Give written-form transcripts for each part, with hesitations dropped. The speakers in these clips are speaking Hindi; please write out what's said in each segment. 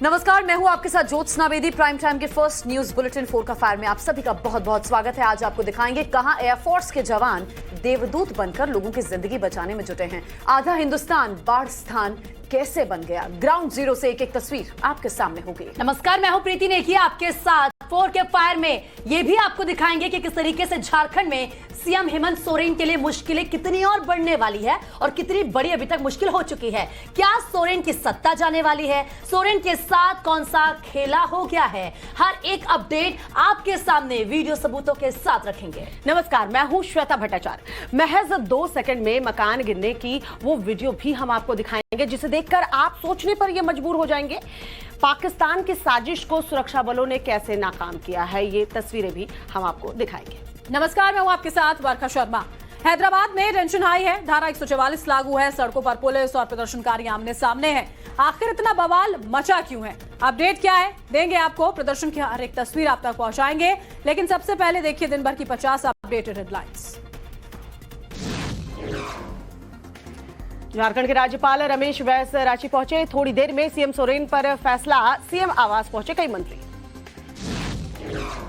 नमस्कार, मैं हूं आपके साथ ज्योत्सना बेदी। प्राइम टाइम के फर्स्ट न्यूज बुलेटिन 4 का फायर में आप सभी का बहुत बहुत स्वागत है। आज आपको दिखाएंगे कहां एयरफोर्स के जवान देवदूत बनकर लोगों की जिंदगी बचाने में जुटे हैं। आधा हिंदुस्तान बाढ़ स्थान कैसे बन गया, ग्राउंड जीरो से एक एक तस्वीर आपके सामने होगी। नमस्कार, मैं हूं प्रीति नेकी आपके साथ 4 के फायर में। ये भी आपको दिखाएंगे कि किस तरीके से झारखंड में सीएम हेमंत सोरेन के लिए मुश्किलें कितनी और बढ़ने वाली है और कितनी बड़ी अभी तक मुश्किल हो चुकी है। क्या सोरेन की सत्ता जाने वाली है? सोरेन के साथ कौन सा खेला हो गया है? हर एक अपडेट आपके सामने वीडियो सबूतों के साथ रखेंगे। नमस्कार, मैं हूं श्वेता भट्टाचार्य। महज 2 सेकंड में मकान गिरने की वो वीडियो भी हम आपको दिखाएंगे जिसे देखकर आप सोचने पर ये मजबूर हो जाएंगे। पाकिस्तान की साजिश को सुरक्षा बलों ने कैसे नाकाम किया है, ये तस्वीरें भी हम आपको दिखाएंगे। नमस्कार, मैं हूं आपके साथ वर्षा शर्मा। हैदराबाद में टेंशन हाई है, धारा 144 लागू है, सड़कों पर पुलिस और प्रदर्शनकारी आमने सामने हैं। आखिर इतना बवाल मचा क्यों है? अपडेट क्या है देंगे आपको, प्रदर्शन की हर एक तस्वीर आप तक पहुंचाएंगे। लेकिन सबसे पहले देखिए दिन भर की 50 अपडेटेड हेडलाइंस। झारखंड के राज्यपाल रमेश बैस रांची पहुंचे। थोड़ी देर में सीएम सोरेन पर फैसला, सीएम आवास पहुंचे कई मंत्री।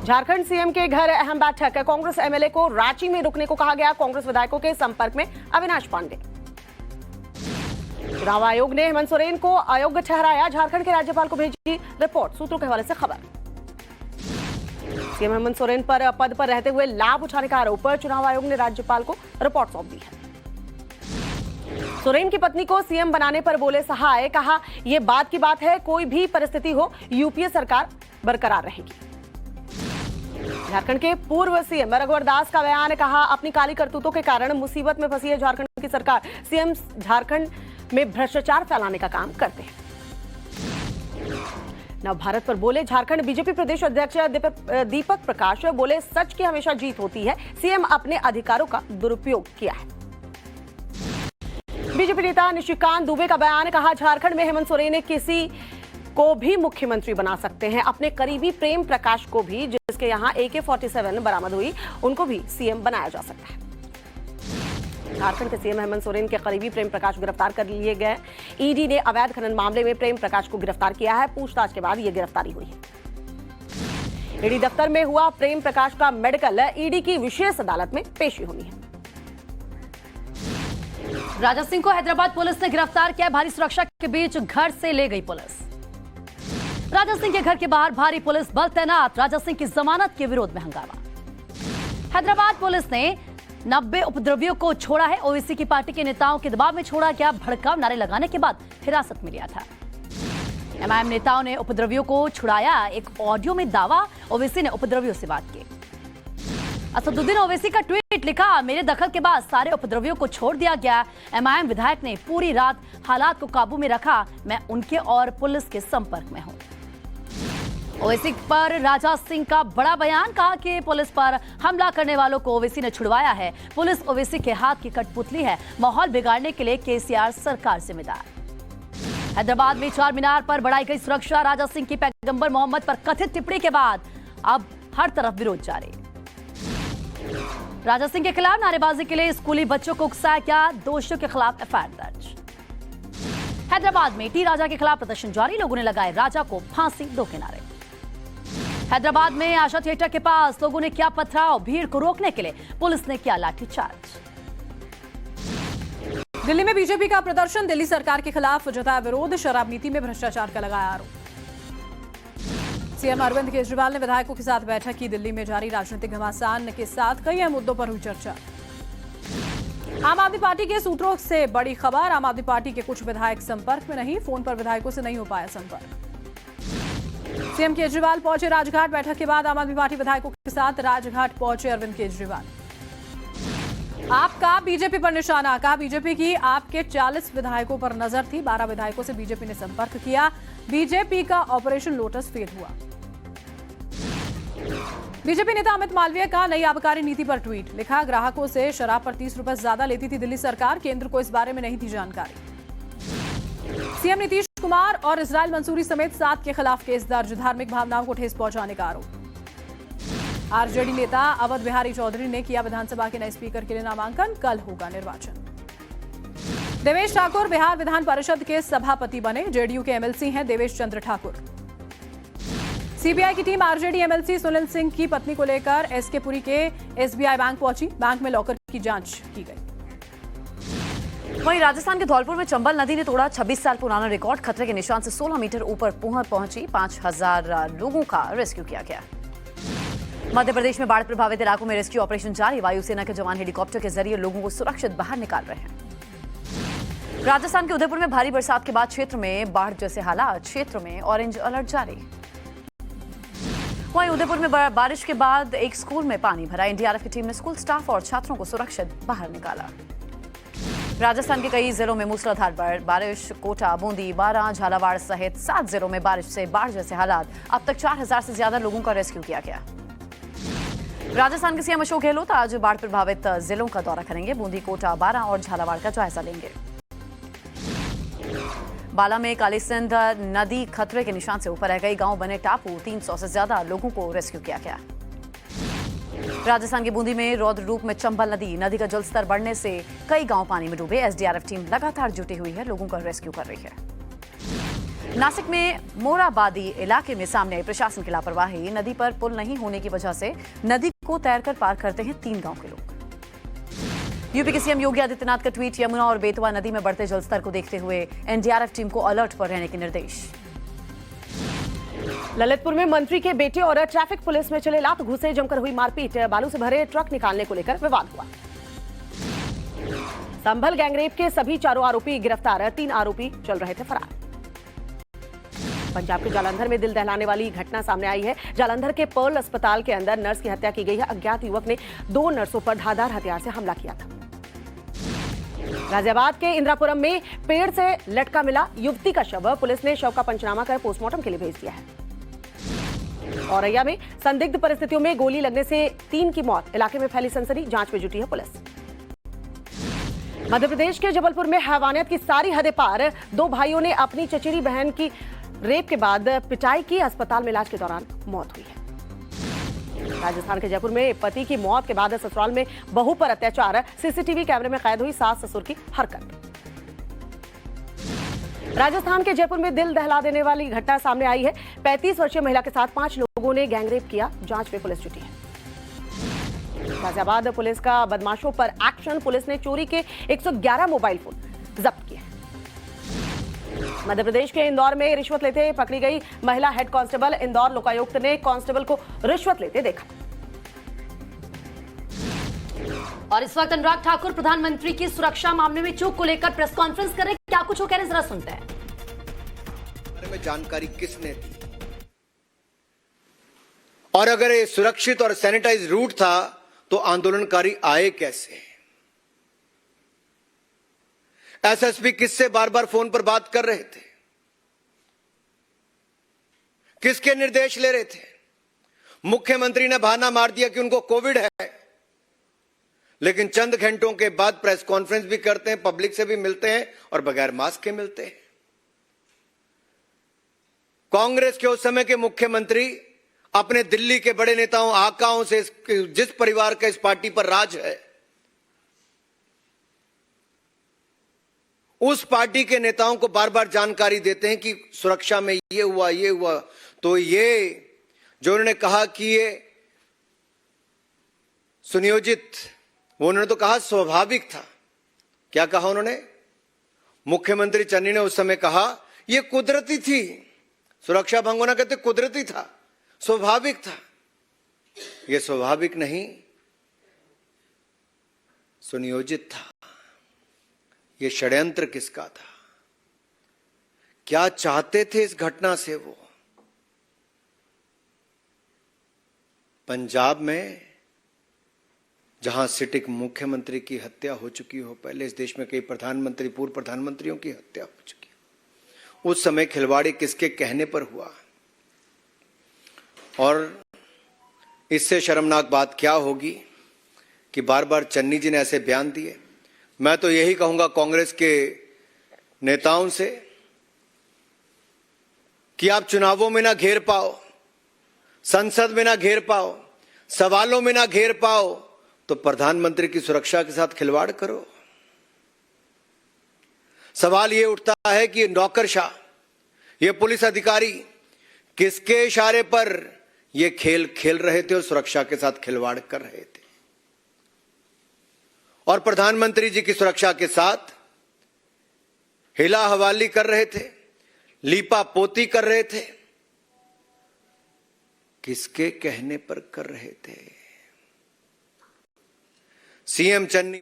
झारखंड सीएम के घर अहम बैठक, कांग्रेस एमएलए को रांची में रुकने को कहा गया। कांग्रेस विधायकों के संपर्क में अविनाश पांडे। चुनाव आयोग ने हेमंत सोरेन को अयोग्य ठहराया, झारखंड के राज्यपाल को भेजी रिपोर्ट, सूत्रों के हवाले से खबर। सीएम हेमंत सोरेन पर पद पर रहते हुए लाभ उठाने का आरोप, चुनाव आयोग ने राज्यपाल को रिपोर्ट सौंप दी है। सोरेन की पत्नी को सीएम बनाने पर बोले सहाय, कहा यह बात की बात है, कोई भी परिस्थिति हो यूपीए सरकार बरकरार रहेगी। झारखंड के पूर्व सीएम रघुवर दास का बयान, कहा अपनी काली करतूतों के कारण मुसीबत में फंसी है झारखंड की सरकार। सीएम झारखंड में भ्रष्टाचार फैलाने का काम करते हैं। नव भारत पर बोले झारखंड बीजेपी प्रदेश अध्यक्ष दीपक प्रकाश, बोले सच की हमेशा जीत होती है, सीएम अपने अधिकारों का दुरुपयोग किया है। बीजेपी नेता निशिकांत दुबे का बयान, कहा झारखंड में हेमंत सोरेन किसी को भी मुख्यमंत्री बना सकते हैं। अपने करीबी प्रेम प्रकाश को भी, जिसके यहां AK-47 बरामद हुई, उनको भी सीएम बनाया जा सकता है। झारखंड के सीएम हेमंत सोरेन के करीबी प्रेम प्रकाश गिरफ्तार कर लिए गए। ईडी ने अवैध खनन मामले में प्रेम प्रकाश को गिरफ्तार किया है। पूछताछ के बाद यह गिरफ्तारी हुई है। ईडी दफ्तर में हुआ प्रेम प्रकाश का मेडिकल, ईडी की विशेष अदालत में पेशी होनी है। राजा सिंह को हैदराबाद पुलिस ने गिरफ्तार किया। भारी सुरक्षा के बीच घर से ले गई पुलिस। राजा सिंह के घर के बाहर भारी पुलिस बल तैनात, राजा सिंह की जमानत के विरोध में हंगामा। हैदराबाद पुलिस ने 90 उपद्रवियों को छोड़ा है। ओवैसी की पार्टी के नेताओं के दबाव में छोड़ा गया। भड़काऊ नारे लगाने के बाद हिरासत में लिया था। एमआईएम नेताओं ने उपद्रवियों को छुड़ाया। एक ऑडियो में दावा, ओवैसी ने उपद्रवियों से बात की। असदुद्दीन ओवैसी का ट्वीट लिखा, मेरे दखल के बाद सारे उपद्रवियों को छोड़ दिया गया। एमआईएम विधायक ने पूरी रात हालात को काबू में रखा। मैं उनके और पुलिस के संपर्क में हूं। ओवैसी पर राजा सिंह का बड़ा बयान, कहा कि पुलिस पर हमला करने वालों को ओवैसी ने छुड़वाया है। पुलिस ओवैसी के हाथ की कठपुतली है। माहौल बिगाड़ने के लिए केसीआर सरकार जिम्मेदार। हैदराबाद में चार मीनार पर बढ़ाई गई सुरक्षा। राजा सिंह की पैगंबर मोहम्मद पर कथित टिप्पणी के बाद अब हर तरफ विरोध जारी। राजा सिंह के खिलाफ नारेबाजी के लिए स्कूली बच्चों को उकसाया गया। दोषियों के खिलाफ एफआईआर दर्ज। हैदराबाद में टी राजा के खिलाफ प्रदर्शन जारी, लोगों ने लगाए राजा को फांसी दो किनारे। हैदराबाद में आशा थिएटर के पास लोगों ने किया पथराव। भीड़ को रोकने के लिए पुलिस ने किया लाठीचार्ज। दिल्ली में बीजेपी का प्रदर्शन, दिल्ली सरकार के खिलाफ जताया विरोध। शराब नीति में भ्रष्टाचार का लगाया आरोप। सीएम अरविंद केजरीवाल ने विधायकों के साथ बैठक की। दिल्ली में जारी राजनीतिक घमासान के साथ कई अहम मुद्दों पर हुई चर्चा। आम आदमी पार्टी के सूत्रों से बड़ी खबर, आम आदमी पार्टी के कुछ विधायक संपर्क में नहीं, फोन पर विधायकों से नहीं हो पाया संपर्क। सीएम केजरीवाल पहुंचे राजघाट। बैठक के बाद आम आदमी पार्टी विधायकों के साथ राजघाट पहुंचे अरविंद केजरीवाल। आपका बीजेपी पर निशाना, कहा बीजेपी की आपके 40 विधायकों पर नजर थी। 12 विधायकों से बीजेपी ने संपर्क किया। बीजेपी का ऑपरेशन लोटस फेल हुआ। बीजेपी नेता अमित मालवीय का नई आबकारी नीति पर ट्वीट, लिखा ग्राहकों से शराब पर 30 रुपए ज्यादा लेती थी दिल्ली सरकार, केंद्र को इस बारे में नहीं थी जानकारी। सीएम नीतीश कुमार और इजराइल मंसूरी समेत 7 के खिलाफ केस दर्ज, धार्मिक भावनाओं को ठेस पहुंचाने का आरोप। आरजेडी नेता अवध बिहारी चौधरी ने किया विधानसभा के नए स्पीकर के लिए नामांकन, कल होगा निर्वाचन। देवेश ठाकुर बिहार विधान परिषद के सभापति बने। जेडीयू के एमएलसी हैं देवेश चंद्र ठाकुर। सीबीआई की team RJD MLC Sunil Singh की पत्नी को लेकर एसके पुरी के एसबीआई बैंक पहुंची। बैंक में लॉकर की जांच की गई। वहीं राजस्थान के धौलपुर में चंबल नदी ने तोड़ा 26 साल पुराना रिकॉर्ड। खतरे के निशान से 16 मीटर ऊपर पहुंची 5000 लोगों का रेस्क्यू किया गया। मध्य प्रदेश में बाढ़ प्रभावित इलाकों में रेस्क्यू ऑपरेशन जारी। वायुसेना के जवान हेलीकॉप्टर के जरिए लोगों को सुरक्षित बाहर निकाल रहे हैं। राजस्थान के उदयपुर में भारी बरसात के बाद क्षेत्र में बाढ़ जैसे हालात। क्षेत्र में ऑरेंज अलर्ट जारी। वहीं उदयपुर में बारिश के बाद एक स्कूल में पानी भरा। एनडीआरएफ की टीम ने स्कूल स्टाफ और छात्रों को सुरक्षित बाहर निकाला। राजस्थान के कई जिलों में मूसलाधार बारिश। कोटा, बूंदी, बारां, झालावाड़ सहित 7 जिलों में बारिश से बाढ़ जैसे हालात। अब तक 4000 से ज्यादा लोगों का रेस्क्यू किया गया। राजस्थान के सीएम अशोक गहलोत आज बाढ़ प्रभावित जिलों का दौरा करेंगे। बूंदी, कोटा, बारां और झालावाड़ का जायजा लेंगे। बाला में कालीसिंध नदी खतरे के निशान से ऊपर है। कई गांव बने टापू। 300 से ज्यादा लोगों को रेस्क्यू किया गया। राजस्थान के बूंदी में रौद्र रूप में चंबल नदी का जलस्तर बढ़ने से कई गांव पानी में डूबे। एसडीआरएफ टीम लगातार जुटी हुई है, लोगों का रेस्क्यू कर रही है। नासिक में मोराबादी इलाके में सामने आई प्रशासन की लापरवाही। नदी पर पुल नहीं होने की वजह से नदी को तैरकर पार करते हैं 3 गांव के लोग। यूपी के सीएम योगी आदित्यनाथ का ट्वीट। यमुना और बेतवा नदी में बढ़ते जलस्तर को देखते हुए एनडीआरएफ टीम को अलर्ट पर रहने के निर्देश। ललितपुर में मंत्री के बेटे और ट्रैफिक पुलिस में चले लात घुसे। जमकर हुई मारपीट। बालू से भरे ट्रक निकालने को लेकर विवाद हुआ। संभल गैंगरेप के सभी 4 आरोपी गिरफ्तार। 3 आरोपी चल रहे थे फरार। पंजाब के जालंधर में दिल दहलाने वाली घटना सामने आई है। जालंधर के पर्ल अस्पताल के अंदर नर्स की हत्या की गई है। अज्ञात युवक ने 2 नर्सों पर धारदार हथियार से हमला किया था। गाजियाबाद के इंद्रापुरम में पेड़ से लटका मिला युवती का शव। पुलिस ने शव का पंचनामा कर पोस्टमार्टम के लिए भेज दिया है। औरैया में संदिग्ध परिस्थितियों में गोली लगने से 3 की मौत। इलाके में फैली सनसनी। जांच में जुटी है पुलिस। मध्य प्रदेश के जबलपुर में हैवानियत की सारी हदें पार। 2 भाइयों ने अपनी चचेरी बहन की रेप के बाद पिटाई की। अस्पताल में इलाज के दौरान मौत हुई है। राजस्थान के जयपुर में पति की मौत के बाद ससुराल में बहू पर अत्याचार। सीसीटीवी कैमरे में कैद हुई सास ससुर की हरकत। राजस्थान के जयपुर में दिल दहला देने वाली घटना सामने आई है। 35 वर्षीय महिला के साथ 5 लोगों ने गैंगरेप किया। जांच में पुलिस जुटी है। गाजियाबाद पुलिस का बदमाशों पर एक्शन। पुलिस ने चोरी के 111 मोबाइल फोन जब्त किए। मध्य प्रदेश के इंदौर में रिश्वत लेते पकड़ी गई महिला हेड कांस्टेबल। इंदौर लोकायुक्त ने कांस्टेबल को रिश्वत लेते देखा। और इस वक्त अनुराग ठाकुर प्रधानमंत्री की सुरक्षा मामले में चूक को लेकर प्रेस कॉन्फ्रेंस कर रहे हैं। क्या कुछ हो कह रहे हैं, जरा सुनते हैं। में जानकारी किसने दी और अगर ये सुरक्षित और सैनिटाइज रूट था तो आंदोलनकारी आए कैसे? एसएसपी किससे बार बार फोन पर बात कर रहे थे? किसके निर्देश ले रहे थे? मुख्यमंत्री ने बहाना मार दिया कि उनको कोविड है, लेकिन चंद घंटों के बाद प्रेस कॉन्फ्रेंस भी करते हैं, पब्लिक से भी मिलते हैं और बगैर मास्क के मिलते हैं। कांग्रेस के उस समय के मुख्यमंत्री अपने दिल्ली के बड़े नेताओं आकाओं से जिस परिवार का इस पार्टी पर राज है, उस पार्टी के नेताओं को बार बार जानकारी देते हैं कि सुरक्षा में ये हुआ। तो ये जो उन्होंने कहा कि ये सुनियोजित, वो उन्होंने तो कहा स्वाभाविक था। क्या कहा उन्होंने? मुख्यमंत्री चन्नी ने उस समय कहा ये कुदरती थी। सुरक्षा भंग होना कहते कुदरती था, स्वाभाविक था। ये स्वाभाविक नहीं, सुनियोजित था। ये षड्यंत्र किसका था? क्या चाहते थे इस घटना से? वो पंजाब में जहां सिटिक मुख्यमंत्री की हत्या हो चुकी हो, पहले इस देश में कई प्रधानमंत्री, पूर्व प्रधानमंत्रियों की हत्या हो चुकी हो, उस समय खिलवाड़ी किसके कहने पर हुआ? और इससे शर्मनाक बात क्या होगी कि बार बार चन्नी जी ने ऐसे बयान दिए। मैं तो यही कहूंगा कांग्रेस के नेताओं से कि आप चुनावों में ना घेर पाओ, संसद में ना घेर पाओ, सवालों में ना घेर पाओ, तो प्रधानमंत्री की सुरक्षा के साथ खिलवाड़ करो। सवाल ये उठता है कि ये नौकरशाह, ये पुलिस अधिकारी किसके इशारे पर ये खेल खेल रहे थे और सुरक्षा के साथ खिलवाड़ कर रहे थे, और प्रधानमंत्री जी की सुरक्षा के साथ हिला हवाली कर रहे थे, लीपा पोती कर रहे थे। किसके कहने पर कर रहे थे? सीएम चन्नी।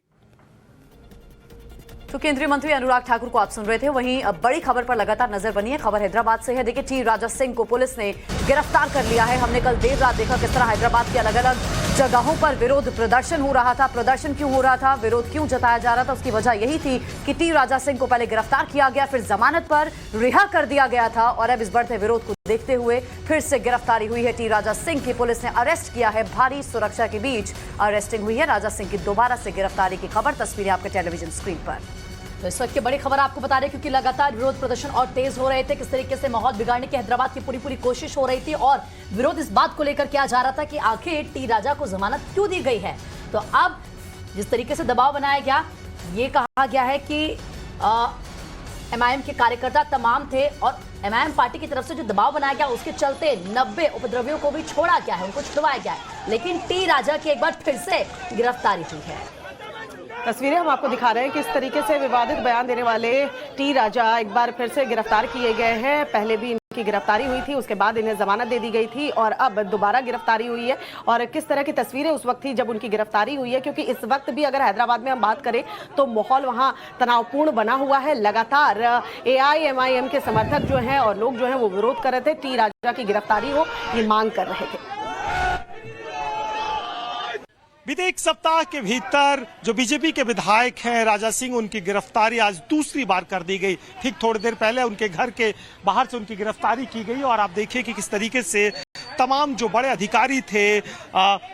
तो केंद्रीय मंत्री अनुराग ठाकुर को आप सुन रहे थे। वहीं अब बड़ी खबर पर लगातार नजर बनी है। खबर हैदराबाद से है। देखिए, टी राजा सिंह को पुलिस ने गिरफ्तार कर लिया है। हमने कल देर रात देखा किस तरह हैदराबाद के अलग अलग जगहों पर विरोध प्रदर्शन हो रहा था। प्रदर्शन क्यों हो रहा था, विरोध क्यों जताया जा रहा था, उसकी वजह यही थी कि टी राजा सिंह को पहले गिरफ्तार किया गया, फिर जमानत पर रिहा कर दिया गया था, और अब इस बढ़ते विरोध को देखते हुए फिर से गिरफ्तारी हुई है। टी राजा सिंह की पुलिस ने अरेस्ट किया है। भारी सुरक्षा के बीच अरेस्टिंग हुई है राजा सिंह की दोबारा से गिरफ्तारी की खबर तस्वीरें आपके टेलीविजन स्क्रीन पर। तो इस वक्त की बड़ी खबर आपको बता रहे हैं, क्योंकि लगातार विरोध प्रदर्शन और तेज हो रहे थे। किस तरीके से माहौल बिगाड़ने की हैदराबाद की पूरी कोशिश हो रही थी, और विरोध इस बात को लेकर किया जा रहा था कि आखिर टी राजा को जमानत क्यों दी गई है। तो अब जिस तरीके से दबाव बनाया गया, ये कहा गया है कि एमआईएम के कार्यकर्ता तमाम थे, और एमआईएम पार्टी की तरफ से जो दबाव बनाया गया उसके चलते 90 उपद्रवियों को भी छोड़ा गया है, उनको छुड़वाया गया है। लेकिन टी राजा की एक बार फिर से गिरफ्तारी हुई है। तस्वीरें हम आपको दिखा रहे हैं किस तरीके से विवादित बयान देने वाले टी राजा एक बार फिर से गिरफ्तार किए गए हैं। पहले भी इनकी गिरफ्तारी हुई थी, उसके बाद इन्हें जमानत दे दी गई थी, और अब दोबारा गिरफ्तारी हुई है। और किस तरह की तस्वीरें उस वक्त थी जब उनकी गिरफ्तारी हुई है, क्योंकि इस वक्त भी अगर हैदराबाद में हम बात करें तो माहौल वहां तनावपूर्ण बना हुआ है। लगातार एआईएमआईएम के समर्थक जो हैं और लोग जो हैं वो विरोध कर रहे थे, टी राजा की गिरफ्तारी हो ये मांग कर रहे थे। बीते एक सप्ताह के भीतर जो बीजेपी के विधायक हैं राजा सिंह, उनकी गिरफ्तारी आज दूसरी बार कर दी गई। ठीक थोड़ी देर पहले उनके घर के बाहर से उनकी गिरफ्तारी की गई, और आप देखिए कि किस तरीके से तमाम जो बड़े अधिकारी थे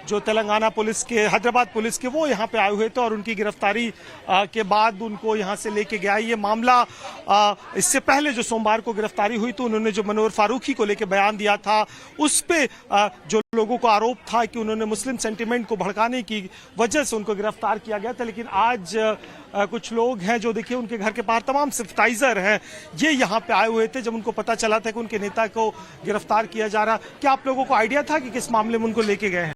जो तेलंगाना पुलिस के, हैदराबाद पुलिस के, वो यहाँ पे आए हुए थे, और उनकी गिरफ्तारी के बाद उनको यहाँ से लेके गया। ये मामला इससे पहले जो सोमवार को गिरफ्तारी हुई तो उन्होंने जो मनोहर फारूकी को लेके बयान दिया था, उस पे जो लोगों को आरोप था कि उन्होंने मुस्लिम सेंटिमेंट को भड़काने की वजह से उनको गिरफ्तार किया गया था। लेकिन आज कुछ लोग हैं जो देखिए उनके घर के बाहर तमाम सिंपैथाइजर हैं, ये यहाँ पे आए हुए थे जब उनको पता चला था कि उनके नेता को गिरफ्तार किया जा रहा। क्या आप लोगों को आइडिया था कि किस मामले में उनको लेके गए हैं?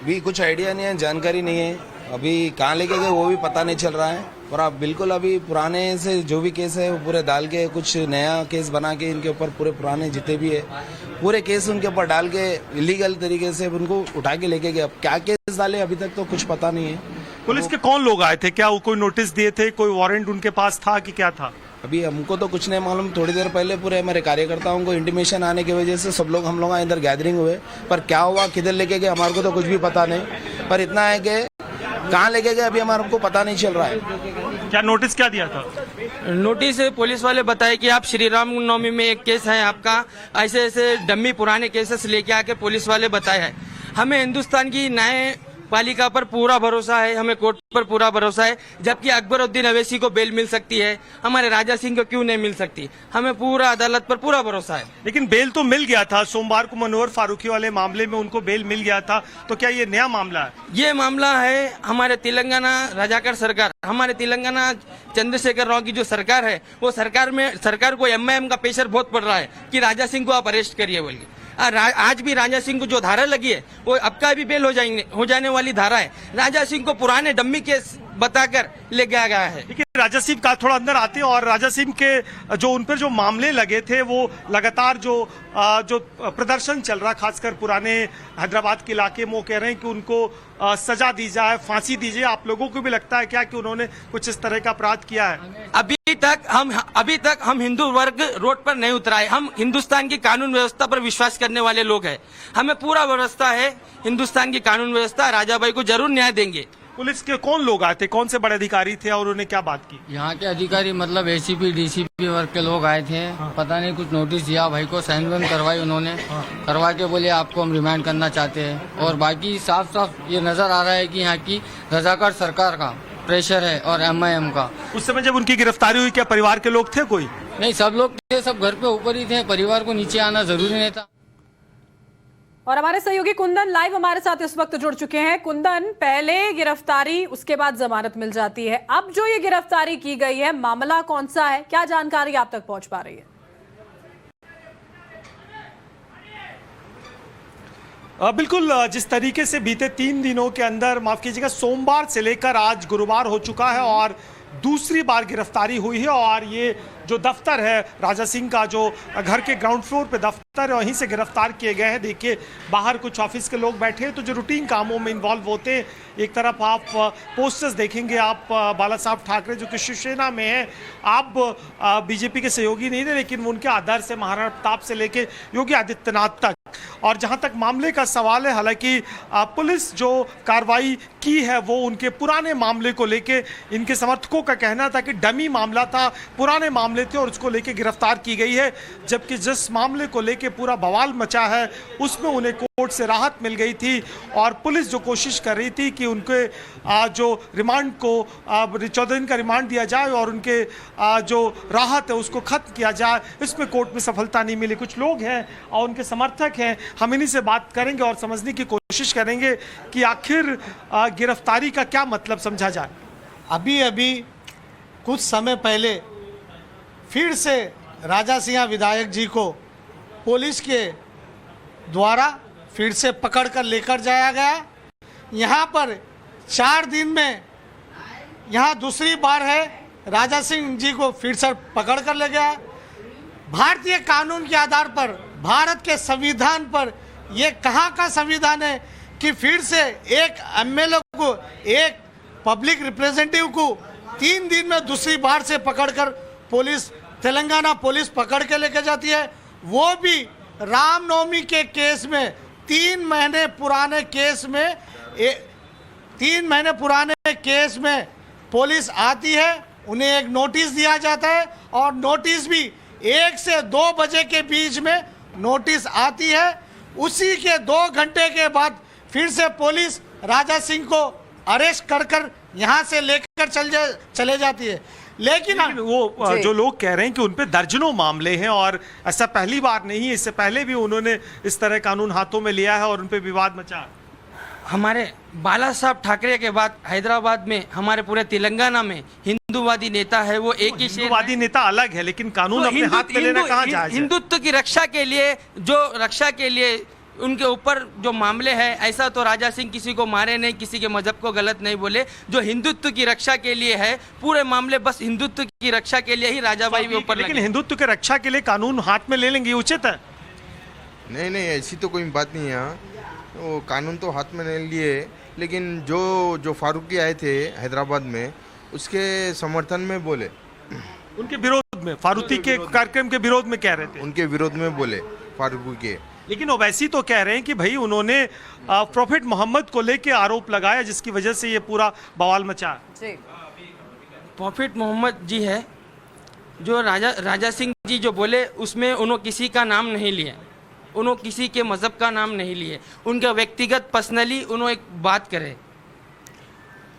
अभी कुछ आइडिया नहीं है, जानकारी नहीं है, अभी कहाँ लेके गए वो भी पता नहीं चल रहा है। और आप बिल्कुल अभी पुराने से जो भी केस है वो पूरे डाल के कुछ नया केस बना के इनके ऊपर पूरे पुराने जितने भी है पूरे केस उनके ऊपर डाल के इलीगल तरीके से उनको उठा के लेके गए। अब क्या केस डाले अभी तक तो कुछ पता नहीं है। पुलिस के कौन लोग आए थे? क्या वो कोई नोटिस दिए थे, कोई वारंट उनके पास था कि क्या था? अभी हमको तो कुछ नहीं मालूम। थोड़ी देर पहले पूरे हमारे कार्यकर्ताओं को इंटीमेशन आने की वजह से सब लोग हम लोग इधर गैदरिंग हुए, पर क्या हुआ किधर लेके गए हमारे को तो कुछ भी पता नहीं। पर इतना है कि कहाँ लेके गए अभी हमारे को पता नहीं चल रहा है। क्या नोटिस क्या दिया था? नोटिस पुलिस वाले बताए कि आप श्री राम नवमी में एक केस है आपका, ऐसे ऐसे डम्मी पुराने केसेस लेके आके पुलिस वाले बताए हैं। हमें हिंदुस्तान की न्याय पालिका पर पूरा भरोसा है, हमें कोर्ट पर पूरा भरोसा है। जबकि अकबरुद्दीन अवैसी को बेल मिल सकती है, हमारे राजा सिंह को क्यों नहीं मिल सकती? हमें पूरा अदालत पर पूरा भरोसा है। लेकिन बेल तो मिल गया था सोमवार को, मनोहर फारूकी वाले मामले में उनको बेल मिल गया था, तो क्या ये नया मामला है? ये मामला है हमारे तेलंगाना रजाकार सरकार, हमारे तेलंगाना चंद्रशेखर राव की जो सरकार है, वो सरकार को एमआईएम का प्रेशर बहुत पड़ रहा है कि राजा सिंह को आप अरेस्ट करिए बोल के। आज भी राजा सिंह को जो धारा लगी है वो अब का भी बेल हो जाने वाली धारा है। राजा सिंह को पुराने डम्मी केस बताकर ले गया गया है। देखिए राजा सिंह का थोड़ा अंदर आते हैं, और राजा सिंह के जो उन पर जो मामले लगे थे वो लगातार जो प्रदर्शन चल रहा, खासकर पुराने हैदराबाद के इलाके में, वो कह रहे हैं कि उनको सजा दी जाए, फांसी दी जाए। आप लोगों को भी लगता है क्या कि उन्होंने कुछ इस तरह का अपराध किया है? अभी तक हम हिंदू वर्ग रोड पर नहीं उतरा है। हम हिंदुस्तान की कानून व्यवस्था पर विश्वास करने वाले लोग हैं। हमें पूरा भरोसा है हिंदुस्तान की कानून व्यवस्था, राजा भाई को जरूर न्याय देंगे। पुलिस के कौन लोग आए थे, कौन से बड़े अधिकारी थे, और उन्होंने क्या बात की? यहाँ के अधिकारी मतलब एसीपी डीसीपी वर्ग के लोग आए थे। पता नहीं कुछ नोटिस दिया भाई को, साइन वाइन करवाई उन्होंने, करवा के बोले आपको हम रिमांड करना चाहते हैं। और बाकी साफ साफ ये नजर आ रहा है कि यहाँ की रजाकार सरकार का प्रेशर है और एमआईएम का। उस समय जब उनकी गिरफ्तारी हुई क्या परिवार के लोग थे? कोई नहीं, सब लोग थे, सब घर पे ऊपर ही थे, परिवार को नीचे आना जरूरी नहीं था। और हमारे सहयोगी कुंदन लाइव हमारे साथ इस वक्त जुड़ चुके हैं। कुंदन, पहले गिरफ्तारी, उसके बाद जमानत मिल जाती है, अब जो ये गिरफ्तारी की गई है, मामला कौन सा है, क्या जानकारी आप तक पहुंच पा रही है? बिल्कुल, जिस तरीके से बीते 3 दिनों के अंदर, माफ कीजिएगा, सोमवार से लेकर आज गुरुवार हो चुका है और दूसरी बार गिरफ्तारी हुई है। और ये जो दफ्तर है राजा सिंह का, जो घर के ग्राउंड फ्लोर पे दफ्तर है, वहीं से गिरफ्तार किए गए हैं। देखिए बाहर कुछ ऑफिस के लोग बैठे हैं तो जो रूटीन कामों में इन्वॉल्व होते हैं। एक तरफ आप पोस्टर्स देखेंगे, आप बाला साहब ठाकरे जो कि शिवसेना में है, आप बीजेपी के सहयोगी नहीं थे, लेकिन उनके आदर्श से महाराणा प्रताप से लेके योगी आदित्यनाथ तक। और जहां तक मामले का सवाल है, हालांकि पुलिस जो कार्रवाई की है वो उनके पुराने मामले को लेके, इनके समर्थकों का कहना था कि डमी मामला था, पुराने मामले थे और उसको लेके गिरफ्तार की गई है। जबकि जिस मामले को लेके पूरा बवाल मचा है उसमें उन्हें कोर्ट से राहत मिल गई थी और पुलिस जो कोशिश कर रही थी कि उनके जो रिमांड को 14 दिन का रिमांड दिया जाए और उनके जो राहत है उसको खत्म किया जाए, इसमें कोर्ट में सफलता नहीं मिली। कुछ लोग हैं और उनके समर्थक हैं, हम इन्हीं से बात करेंगे और समझने की कोशिश करेंगे कि आखिर गिरफ्तारी का क्या मतलब समझा जाए। अभी कुछ समय पहले फिर से राजा सिंह विधायक जी को पुलिस के द्वारा फिर से पकड़ कर लेकर जाया गया। यहाँ पर 4 दिन में यहाँ दूसरी बार है राजा सिंह जी को फिर से पकड़ कर ले गया। भारतीय कानून के आधार पर, भारत के संविधान पर, ये कहाँ का संविधान है कि फिर से एक एमएलए को, एक पब्लिक रिप्रेजेंटेटिव को 3 दिन में दूसरी बार से पकड़कर पुलिस, तेलंगाना पुलिस पकड़ के लेके जाती है। वो भी रामनवमी के केस में, 3 महीने पुराने केस में, 3 महीने पुराने केस में पुलिस आती है, उन्हें एक नोटिस दिया जाता है और नोटिस भी 1 से 2 बजे के बीच में नोटिस आती है। उसी के 2 घंटे के बाद फिर से पुलिस राजा सिंह को अरेस्ट कर यहाँ से लेकर चले जाती है। लेकिन वो जो लोग कह रहे हैं कि उन पे दर्जनों मामले हैं और ऐसा पहली बार नहीं है, इससे पहले भी उन्होंने इस तरह कानून हाथों में लिया है और उन पे विवाद मचा। हमारे बाला साहब ठाकरे के बाद हैदराबाद में, हमारे पूरे तेलंगाना में हिंदूवादी नेता है, वो एक ही हिंदूवादी नेता अलग है, लेकिन कानून अपने हाथ में लेना कहाँ जायज है? हिंदुत्व की रक्षा के लिए उनके ऊपर जो मामले हैं, ऐसा तो राजा सिंह किसी को मारे नहीं, किसी के मजहब को गलत नहीं बोले। जो हिंदुत्व की रक्षा के लिए है, पूरे मामले बस हिंदुत्व की रक्षा के लिए ही राजा भाई के ऊपर। लेकिन हिंदुत्व की रक्षा के लिए कानून हाथ में ले लेंगे, उचित है? नहीं, ऐसी तो कोई बात नहीं है। वो कानून तो हाथ में नहीं लिए, लेकिन जो फारूकी आए थे हैदराबाद में, उसके समर्थन में बोले, उनके विरोध में, फारूकी के कार्यक्रम के विरोध में कह रहे थे, उनके विरोध में बोले फारूकी के। लेकिन ओवैसी तो कह रहे हैं कि भाई उन्होंने प्रॉफिट मोहम्मद को लेके आरोप लगाया, जिसकी वजह से ये पूरा बवाल मचा। प्रॉफिट मोहम्मद जी है, जो राजा सिंह जी जो बोले उसमें उन्होंने किसी का नाम नहीं लिए, उन्होंने किसी के मजहब का नाम नहीं लिए, उनका व्यक्तिगत पर्सनली उन्होंने एक बात करे।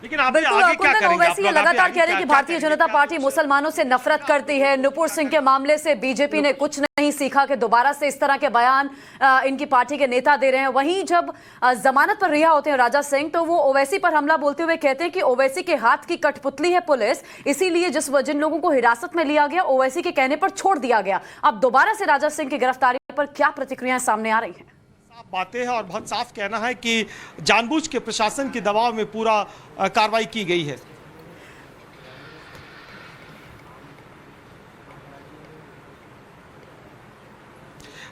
लेकिन आप आगे क्या करेंगे? ओवैसी ये लगातार कह रहे हैं कि भारतीय जनता पार्टी मुसलमानों से नफरत करती है। नुपुर सिंह के मामले से बीजेपी ने कुछ नहीं सीखा कि दोबारा से इस तरह के बयान इनकी पार्टी के नेता दे रहे हैं। वहीं जब जमानत पर रिहा होते हैं राजा सिंह, तो वो ओवैसी पर हमला बोलते हुए कहते हैं कि ओवैसी के हाथ की कठपुतली है पुलिस, इसीलिए जिन लोगों को हिरासत में लिया गया ओवैसी के कहने पर छोड़ दिया गया। अब दोबारा से राजा सिंह की गिरफ्तारी पर क्या प्रतिक्रियाएं सामने आ रही हैं? बातें हैं और बहुत साफ कहना है कि जानबूझ के प्रशासन के दबाव में पूरा कार्रवाई की गई है।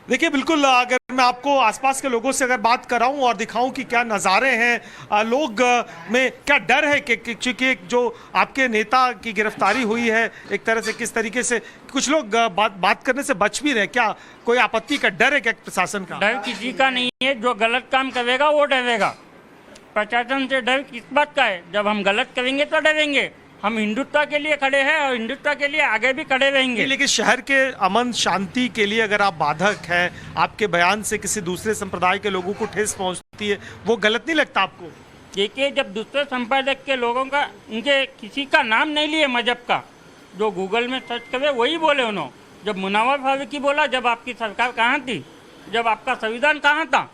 देखिए बिल्कुल, अगर मैं आपको आसपास के लोगों से अगर बात कराऊं और दिखाऊं कि क्या नज़ारे हैं, लोग में क्या डर है कि चूंकि जो आपके नेता की गिरफ्तारी हुई है, एक तरह से किस तरीके से कुछ लोग बात करने से बच भी रहे, क्या कोई आपत्ति का डर है क्या प्रशासन का? डर किसी का नहीं है, जो गलत काम करेगा वो डरेगा। प्रशासन से डर किस बात का है? जब हम गलत करेंगे तो डरेंगे। हम हिंदुत्व के लिए खड़े हैं और हिंदुत्व के लिए आगे भी खड़े रहेंगे। लेकिन शहर के अमन शांति के लिए अगर आप बाधक हैं, आपके बयान से किसी दूसरे संप्रदाय के लोगों को ठेस पहुंचती है, वो गलत नहीं लगता आपको? देखिए, जब दूसरे संप्रदाय के लोगों का, उनके किसी का नाम नहीं लिए मजहब का, जो गूगल में सर्च करे वही बोले उन्होंने। जब मुनावर फारूकी बोला, जब आपकी सरकार कहाँ थी, जब आपका संविधान कहाँ था,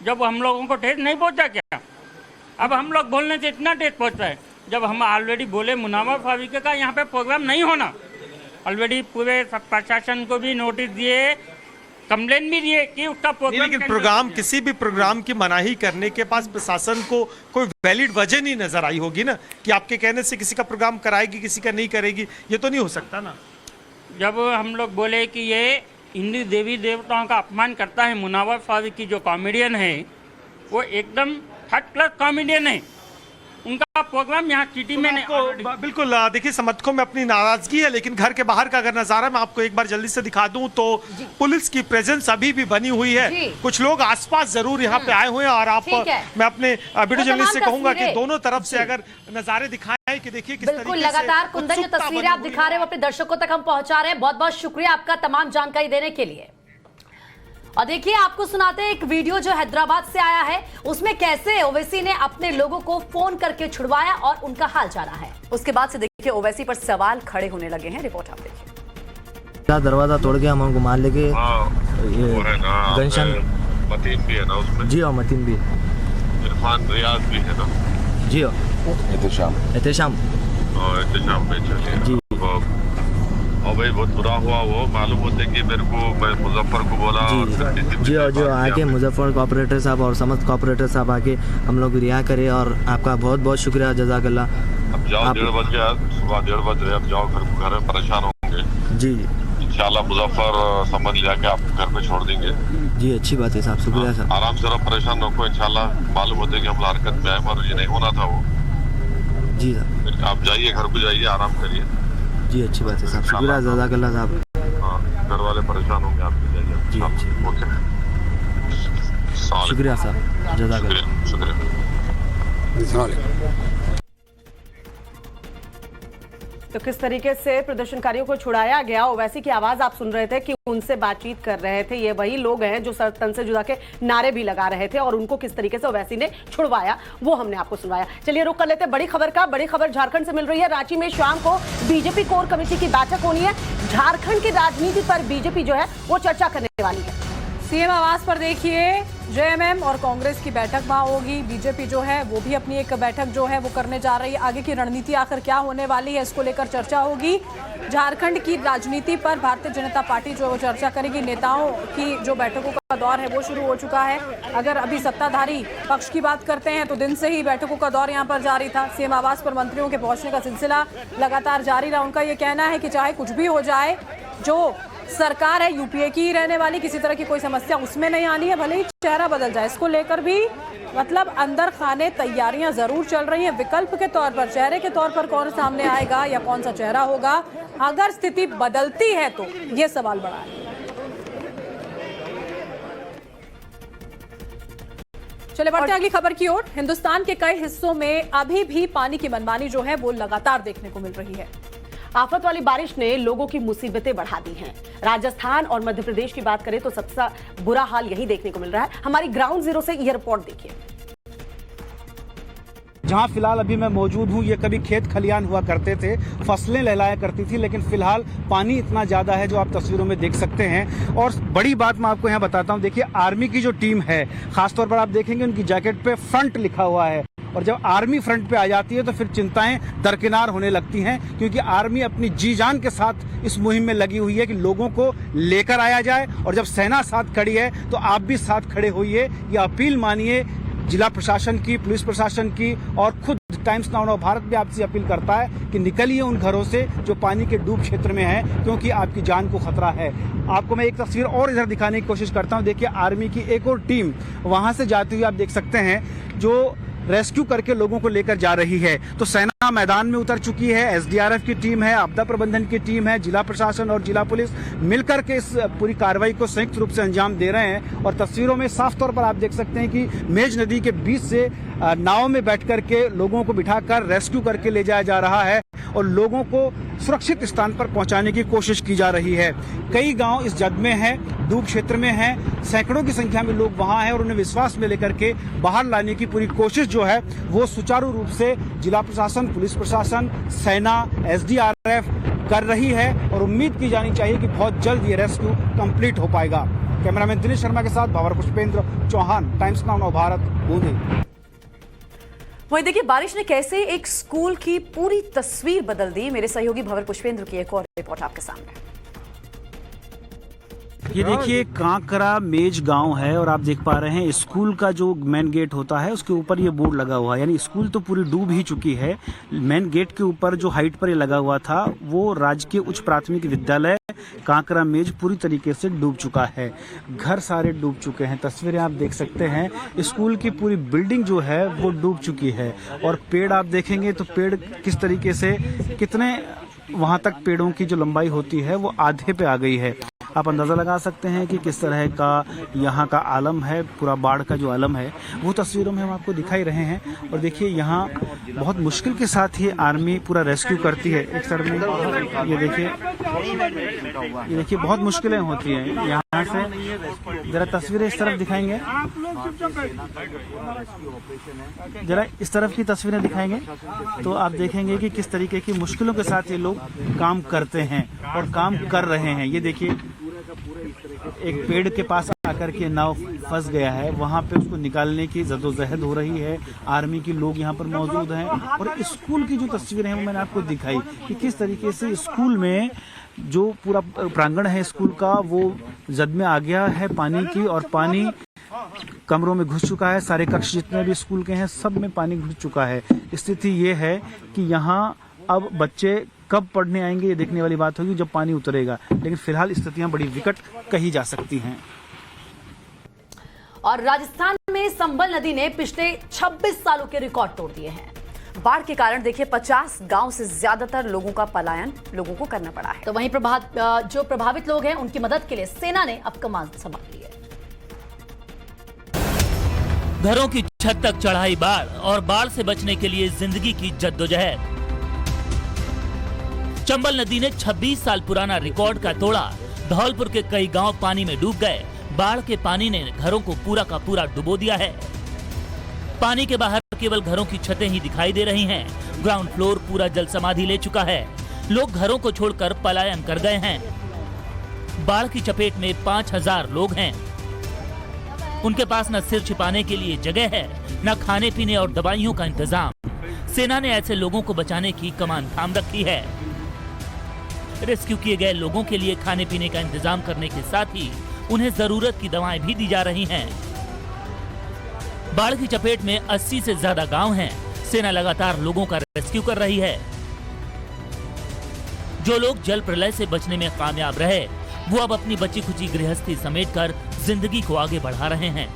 जब हम लोगों को ठेस नहीं पहुंचा क्या? अब हम लोग बोलने से इतना ठेस पहुंचता है, जब हम ऑलरेडी बोले मुनावर फारूकी का यहाँ पे प्रोग्राम नहीं होना, ऑलरेडी पूरे प्रशासन को भी नोटिस दिए, कंप्लेन भी दिए कि उसका प्रोग्राम। लेकिन प्रोग्राम, किसी भी प्रोग्राम की मनाही करने के पास प्रशासन को कोई वैलिड वजह नहीं नजर आई होगी ना, कि आपके कहने से किसी का प्रोग्राम कराएगी किसी का नहीं करेगी, ये तो नहीं हो सकता ना। जब हम लोग बोले कि ये हिंदू देवी देवताओं का अपमान करता है, मुनावर फारूकी जो कॉमेडियन है वो एकदम थर्ड क्लास कॉमेडियन है, उनका प्रोग्राम यहाँ सिटी में नहीं। बिल्कुल देखिए, समर्थकों में अपनी नाराजगी है, लेकिन घर के बाहर का अगर नजारा मैं आपको एक बार जल्दी से दिखा दूं तो पुलिस की प्रेजेंस अभी भी बनी हुई है। कुछ लोग आसपास जरूर यहाँ पे आए हुए हैं और आप, मैं अपने वीडियो जर्नलिस्ट से कहूंगा कि दोनों तरफ से अगर नजारे दिखाएं कि देखिए किस बिल्कुल लगातार कुंदन जो तस्वीरें आप दिखा रहे हैं वो अपने दर्शकों तक हम पहुंचा रहे हैं। बहुत बहुत शुक्रिया आपका तमाम जानकारी देने के लिए। और देखिए आपको सुनाते हैं एक वीडियो जो हैदराबाद से आया है, उसमें कैसे ओवैसी ने अपने लोगों को फोन करके छुड़वाया और उनका हाल जाना है। उसके बाद से देखिए ओवैसी पर सवाल खड़े होने लगे हैं। रिपोर्ट आप देखिए। दरवाजा तोड़ के हम उनको मार लेके गनशन मतीन भी है ना उसमें। जी हाँ, मतीन भी, इरफान रियाज भी है ना। जी हाँ, एहतेशाम जी। और भाई बहुत बुरा हुआ, वो मालूम होते कि मेरे को, मैं मुजफ्फर को बोला जी और जो आके मुजफ्फर कॉपरेटर साहब और समस्त कॉपरेटर साहब आके हम लोग रिहा करे, और आपका बहुत बहुत शुक्रिया, जज़ाकल्लाह। अब जाओ, 1:30 बज गया, सुबह 1:30 बज रहे, अब जाओ घर में, परेशान होंगे। जी इंशाल्लाह मुजफ्फर समझ लिया कि आप घर पे छोड़ देंगे। जी अच्छी बात है साहब, शुक्रिया साहब। आराम से रहो, परेशान रखो, इंशाल्लाह मालूम होते कि हम हरकत में आए, मगर ये नहीं होना था वो। जी साहब, आप जाइए, घर को जाइए, आराम करिए। जी अच्छी बात है साहब, शुक्रिया, जज़ाकल्लाह साहब। घर वाले परेशान होंगे, आप जाइए। जी अच्छी, शुक्रिया साहब, जज़ाकल्लाह, शुक्रिया। तो किस तरीके से प्रदर्शनकारियों को छुड़ाया गया, ओवैसी की आवाज आप सुन रहे थे कि उनसे बातचीत कर रहे थे। ये वही लोग हैं जो सर तन से जुदा के नारे भी लगा रहे थे, और उनको किस तरीके से ओवैसी ने छुड़वाया वो हमने आपको सुनवाया। चलिए रुक कर लेते हैं बड़ी खबर का। बड़ी खबर झारखंड से मिल रही है। रांची में शाम को बीजेपी कोर कमेटी की बैठक होनी है। झारखंड की राजनीति पर बीजेपी जो है वो चर्चा करने वाली है। सीएम आवास पर देखिए जेएमएम और कांग्रेस की बैठक वहां होगी। बीजेपी जो है वो भी अपनी एक बैठक जो है वो करने जा रही है। आगे की रणनीति आखिर क्या होने वाली है, इसको लेकर चर्चा होगी। झारखंड की राजनीति पर भारतीय जनता पार्टी जो है वो चर्चा करेगी। नेताओं की जो बैठकों का दौर है वो शुरू हो चुका है। अगर अभी सत्ताधारी पक्ष की बात करते हैं तो दिन से ही बैठकों का दौर यहाँ पर जारी था। सीएम आवास पर मंत्रियों के पहुंचने का सिलसिला लगातार जारी रहा। उनका ये कहना है कि चाहे कुछ भी हो जाए, जो सरकार है यूपीए की ही रहने वाली, किसी तरह की कोई समस्या उसमें नहीं आनी है, भले ही चेहरा बदल जाए। इसको लेकर भी मतलब अंदर खाने तैयारियां जरूर चल रही हैं। विकल्प के तौर पर, चेहरे के तौर पर कौन सामने आएगा या कौन सा चेहरा होगा, अगर स्थिति बदलती है तो ये सवाल बड़ा है। चले बढ़ते हैं अगली खबर की ओर। हिंदुस्तान के कई हिस्सों में अभी भी पानी की मनमानी जो है वो लगातार देखने को मिल रही है। आफत वाली बारिश ने लोगों की मुसीबतें बढ़ा दी हैं। राजस्थान और मध्य प्रदेश की बात करें तो सबसे बुरा हाल यही देखने को मिल रहा है। हमारी ग्राउंड जीरो से ये रिपोर्ट देखिए। जहां फिलहाल अभी मैं मौजूद हूं, ये कभी खेत खलियान हुआ करते थे, फसलें लहलाया करती थी, लेकिन फिलहाल पानी इतना ज्यादा है जो आप तस्वीरों में देख सकते हैं। और बड़ी बात मैं आपको यहाँ बताता हूँ, देखिए आर्मी की जो टीम है, खासतौर पर आप देखेंगे उनकी जैकेट पे फ्रंट लिखा हुआ है, और जब आर्मी फ्रंट पे आ जाती है तो फिर चिंताएं दरकिनार होने लगती हैं, क्योंकि आर्मी अपनी जी जान के साथ इस मुहिम में लगी हुई है कि लोगों को लेकर आया जाए। और जब सेना साथ खड़ी है तो आप भी साथ खड़े होइए। ये अपील मानिए जिला प्रशासन की, पुलिस प्रशासन की, और खुद टाइम्स नाउ ऑफ भारत भी आपसे अपील करता है कि निकलिए उन घरों से जो पानी के डूब क्षेत्र में है, क्योंकि आपकी जान को खतरा है। आपको मैं एक तस्वीर और इधर दिखाने की कोशिश करता हूं। देखिए आर्मी की एक और टीम वहां से जाती हुई आप देख सकते हैं, जो रेस्क्यू करके लोगों को लेकर जा रही है। तो सेना मैदान में उतर चुकी है, एसडीआरएफ की टीम है, आपदा प्रबंधन की टीम है, जिला प्रशासन और जिला पुलिस मिलकर के इस पूरी कार्रवाई को संयुक्त रूप से अंजाम दे रहे हैं। और तस्वीरों में साफ तौर पर आप देख सकते हैं कि मेज नदी के बीच से नाव में बैठ करके लोगों को बिठाकर रेस्क्यू करके ले जाया जा रहा है और लोगों को सुरक्षित स्थान पर पहुंचाने की कोशिश की जा रही है। कई गांव इस जद में हैं, डूब क्षेत्र में हैं, सैकड़ों की संख्या में लोग वहां हैं और उन्हें विश्वास में लेकर के बाहर लाने की पूरी कोशिश जो है वो सुचारू रूप से जिला प्रशासन, पुलिस प्रशासन, सेना, एसडीआरएफ कर रही है। और उम्मीद की जानी चाहिए कि बहुत जल्द ये रेस्क्यू कंप्लीट हो पाएगा। कैमरामैन दिनेश शर्मा के साथ भावर पुष्पेंद्र चौहान, टाइम्स नाउ नव भारत, बूंदी। वहीं देखिए बारिश ने कैसे एक स्कूल की पूरी तस्वीर बदल दी। मेरे सहयोगी भंवर पुष्पेंद्र की एक और रिपोर्ट आपके सामने। ये देखिए कांकरा मेज गांव है और आप देख पा रहे हैं स्कूल का जो मेन गेट होता है उसके ऊपर ये बोर्ड लगा हुआ है, यानी स्कूल तो पूरी डूब ही चुकी है। मेन गेट के ऊपर जो हाइट पर ये लगा हुआ था वो राजकीय उच्च प्राथमिक विद्यालय कांकरा मेज पूरी तरीके से डूब चुका है। घर सारे डूब चुके हैं। तस्वीरें आप देख सकते हैं, स्कूल की पूरी बिल्डिंग जो है वो डूब चुकी है। और पेड़ आप देखेंगे तो पेड़ किस तरीके से, कितने वहां तक पेड़ों की जो लंबाई होती है वो आधे पे आ गई है। आप अंदाज़ा लगा सकते हैं कि किस तरह का यहाँ का आलम है, पूरा बाढ़ का जो आलम है वो तस्वीरों में हम आपको दिखाई रहे हैं। और देखिए यहाँ बहुत मुश्किल के साथ ही आर्मी पूरा रेस्क्यू करती है। एक तरफ में ये देखिए बहुत मुश्किलें होती हैं। यहाँ से जरा तस्वीरें इस तरफ दिखाएंगे, जरा इस तरफ की तस्वीरें दिखाएंगे तो आप देखेंगे कि किस तरीके की मुश्किलों के साथ ये लोग काम करते हैं और काम कर रहे हैं। ये देखिए एक पेड़ के पास आकर के नाव फंस गया है, वहां पे उसको निकालने की जद्दोजहद हो रही है। आर्मी के लोग यहाँ पर मौजूद हैं और स्कूल की जो तस्वीरें हैं वो मैंने आपको दिखाई कि किस तरीके से स्कूल में जो पूरा प्रांगण है स्कूल का वो जद में आ गया है पानी की, और पानी कमरों में घुस चुका है। सारे कक्ष जितने भी स्कूल के हैं सब में पानी घुस चुका है। स्थिति ये है कि यहाँ अब बच्चे कब पढ़ने आएंगे ये देखने वाली बात होगी जब पानी उतरेगा, लेकिन फिलहाल स्थितियां बड़ी विकट कही जा सकती हैं। और राजस्थान में संबल नदी ने पिछले 26 सालों के रिकॉर्ड तोड़ दिए हैं। बाढ़ के कारण देखिए 50 गांव से ज्यादातर लोगों का पलायन लोगों को करना पड़ा है। तो वहीं जो प्रभावित लोग हैं उनकी मदद के लिए सेना ने अब कमान संभाल ली है। घरों की छत तक चढ़ाई बाढ़ और बाढ़ से बचने के लिए जिंदगी की जद्दोजहद। चंबल नदी ने 26 साल पुराना रिकॉर्ड का तोड़ा। धौलपुर के कई गांव पानी में डूब गए। बाढ़ के पानी ने घरों को पूरा का पूरा डुबो दिया है। पानी के बाहर केवल घरों की छतें ही दिखाई दे रही हैं। ग्राउंड फ्लोर पूरा जल समाधि ले चुका है। लोग घरों को छोड़कर पलायन कर गए हैं। बाढ़ की चपेट में 5000 लोग हैं। उनके पास न सिर छिपाने के लिए जगह है, न खाने पीने और दवाइयों का इंतजाम। सेना ने ऐसे लोगों को बचाने की कमान थाम रखी है। रेस्क्यू किए गए लोगों के लिए खाने पीने का इंतजाम करने के साथ ही उन्हें जरूरत की दवाएं भी दी जा रही हैं। बाढ़ की चपेट में 80 से ज्यादा गांव हैं। सेना लगातार लोगों का रेस्क्यू कर रही है। जो लोग जल प्रलय से बचने में कामयाब रहे वो अब अपनी बची खुची गृहस्थी समेटकर जिंदगी को आगे बढ़ा रहे हैं।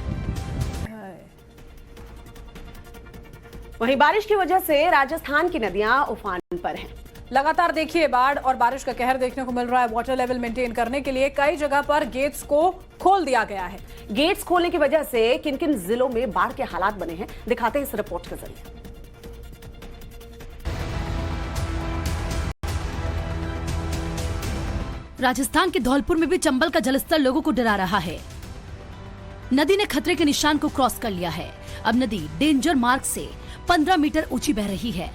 वहीं बारिश की वजह से राजस्थान की नदियां उफान पर हैं। लगातार देखिए बाढ़ और बारिश का कहर देखने को मिल रहा है। वाटर लेवल मेंटेन करने के लिए कई जगह पर गेट्स को खोल दिया गया है। गेट्स खोलने की वजह से किन किन जिलों में बाढ़ के हालात बने हैं दिखाते हैं इस रिपोर्ट के जरिए। राजस्थान के धौलपुर में भी चंबल का जलस्तर लोगों को डरा रहा है। नदी ने खतरे के निशान को क्रॉस कर लिया है। अब नदी डेंजर मार्क से 15 मीटर ऊंची बह रही है।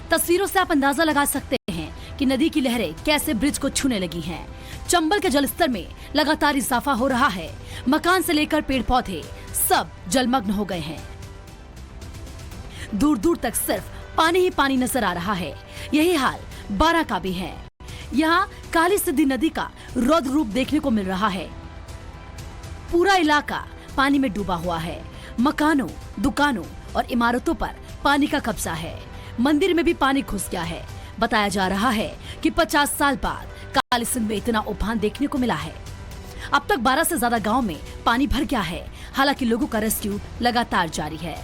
तस्वीरों से आप अंदाजा लगा सकते हैं कि नदी की लहरें कैसे ब्रिज को छूने लगी हैं। चंबल के जलस्तर में लगातार इजाफा हो रहा है। मकान से लेकर पेड़ पौधे सब जलमग्न हो गए हैं। दूर दूर तक सिर्फ पानी ही पानी नजर आ रहा है। यही हाल बारा का भी है। यहाँ काली सिद्धि नदी का रौद्र रूप देखने को मिल रहा है। पूरा इलाका पानी में डूबा हुआ है। मकानों, दुकानों और इमारतों पर पानी का कब्जा है। मंदिर में भी पानी घुस गया है। बताया जा रहा है कि 50 साल बाद काली सिंध में इतना उफान देखने को मिला है। अब तक 12 से ज्यादा गांव में पानी भर गया है। हालांकि लोगों का रेस्क्यू लगातार जारी है।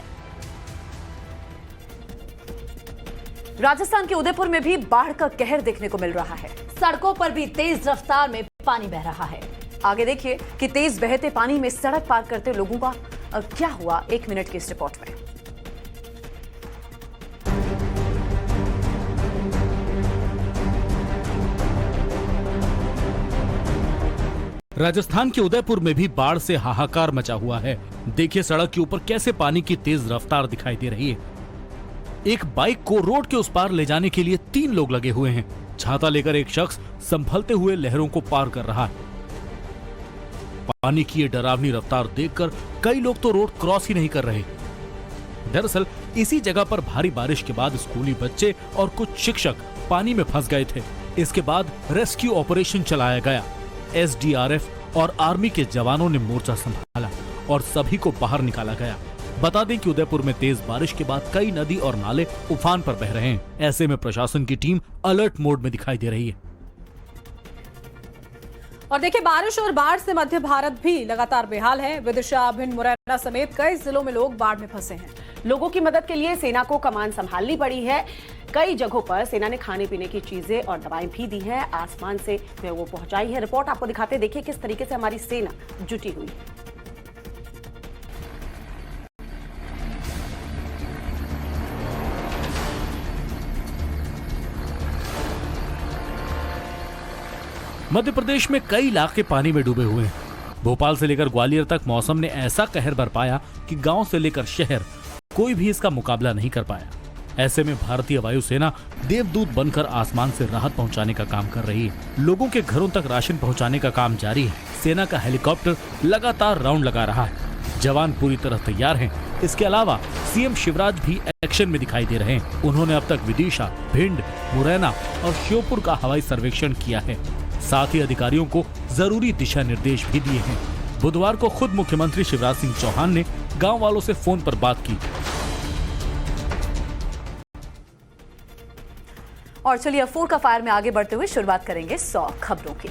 राजस्थान के उदयपुर में भी बाढ़ का कहर देखने को मिल रहा है। सड़कों पर भी तेज रफ्तार में पानी बह रहा है। आगे देखिए कि तेज बहते पानी में सड़क पार करते लोगों का क्या हुआ 1 मिनट की इस रिपोर्ट में। राजस्थान के उदयपुर में भी बाढ़ से हाहाकार मचा हुआ है। देखिए सड़क के ऊपर कैसे पानी की तेज रफ्तार दिखाई दे रही है। एक बाइक को रोड के उस पार ले जाने के लिए 3 लोग लगे हुए हैं। छाता लेकर एक शख्स संभलते हुए लहरों को पार कर रहा है। पानी की ये डरावनी रफ्तार देखकर कई लोग तो रोड क्रॉस ही नहीं कर रहे। दरअसल इसी जगह पर भारी बारिश के बाद स्कूली बच्चे और कुछ शिक्षक पानी में फंस गए थे। इसके बाद रेस्क्यू ऑपरेशन चलाया गया। एसडीआरएफ और आर्मी के जवानों ने मोर्चा संभाला और सभी को बाहर निकाला गया। बता दें कि उदयपुर में तेज बारिश के बाद कई नदी और नाले उफान पर बह रहे हैं। ऐसे में प्रशासन की टीम अलर्ट मोड में दिखाई दे रही है। और देखिए, बारिश और बाढ़ से मध्य भारत भी लगातार बेहाल है। विदिशा, भिंड, मुरैना समेत कई जिलों में लोग बाढ़ में फंसे हैं। लोगों की मदद के लिए सेना को कमान संभालनी पड़ी है। कई जगहों पर सेना ने खाने पीने की चीजें और दवाएं भी दी हैं, आसमान से वो पहुंचाई है। रिपोर्ट आपको दिखाते, देखिए किस तरीके से हमारी सेना जुटी हुई है। मध्य प्रदेश में कई इलाके पानी में डूबे हुए हैं। भोपाल से लेकर ग्वालियर तक मौसम ने ऐसा कहर बरपाया कि गांव से लेकर शहर कोई भी इसका मुकाबला नहीं कर पाया। ऐसे में भारतीय वायुसेना देवदूत बनकर आसमान से राहत पहुंचाने का काम कर रही है। लोगों के घरों तक राशन पहुंचाने का काम जारी है। सेना का हेलीकॉप्टर लगातार राउंड लगा रहा है। जवान पूरी तरह तैयार हैं। इसके अलावा सीएम शिवराज भी एक्शन में दिखाई दे रहे हैं। उन्होंने अब तक विदिशा, भिंड, मुरैना और श्योपुर का हवाई सर्वेक्षण किया है। साथ ही अधिकारियों को जरूरी दिशा निर्देश भी दिए हैं। बुधवार को खुद मुख्यमंत्री शिवराज सिंह चौहान ने गांव वालों से फोन पर बात की। और चलिए अब का फायर में आगे बढ़ते हुए शुरुआत करेंगे 100 खबरों की।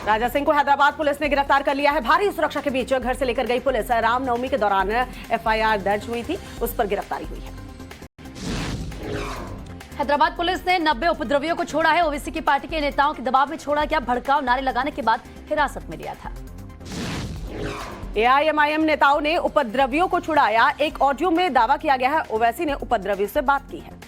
राजा सिंह को हैदराबाद पुलिस ने गिरफ्तार कर लिया है। भारी सुरक्षा के बीच घर से लेकर गई पुलिस। रामनवमी के दौरान एफआईआर दर्ज हुई थी, उस पर गिरफ्तारी हुई है। हैदराबाद पुलिस ने 90 उपद्रवियों को छोड़ा है। ओवैसी की पार्टी के नेताओं के दबाव में छोड़ा गया। भड़काऊ नारे लगाने के बाद हिरासत में लिया था। एआईएमआईएम नेताओं ने उपद्रवियों को छुड़ाया। एक ऑडियो में दावा किया गया है ओवैसी ने उपद्रवियों से बात की है।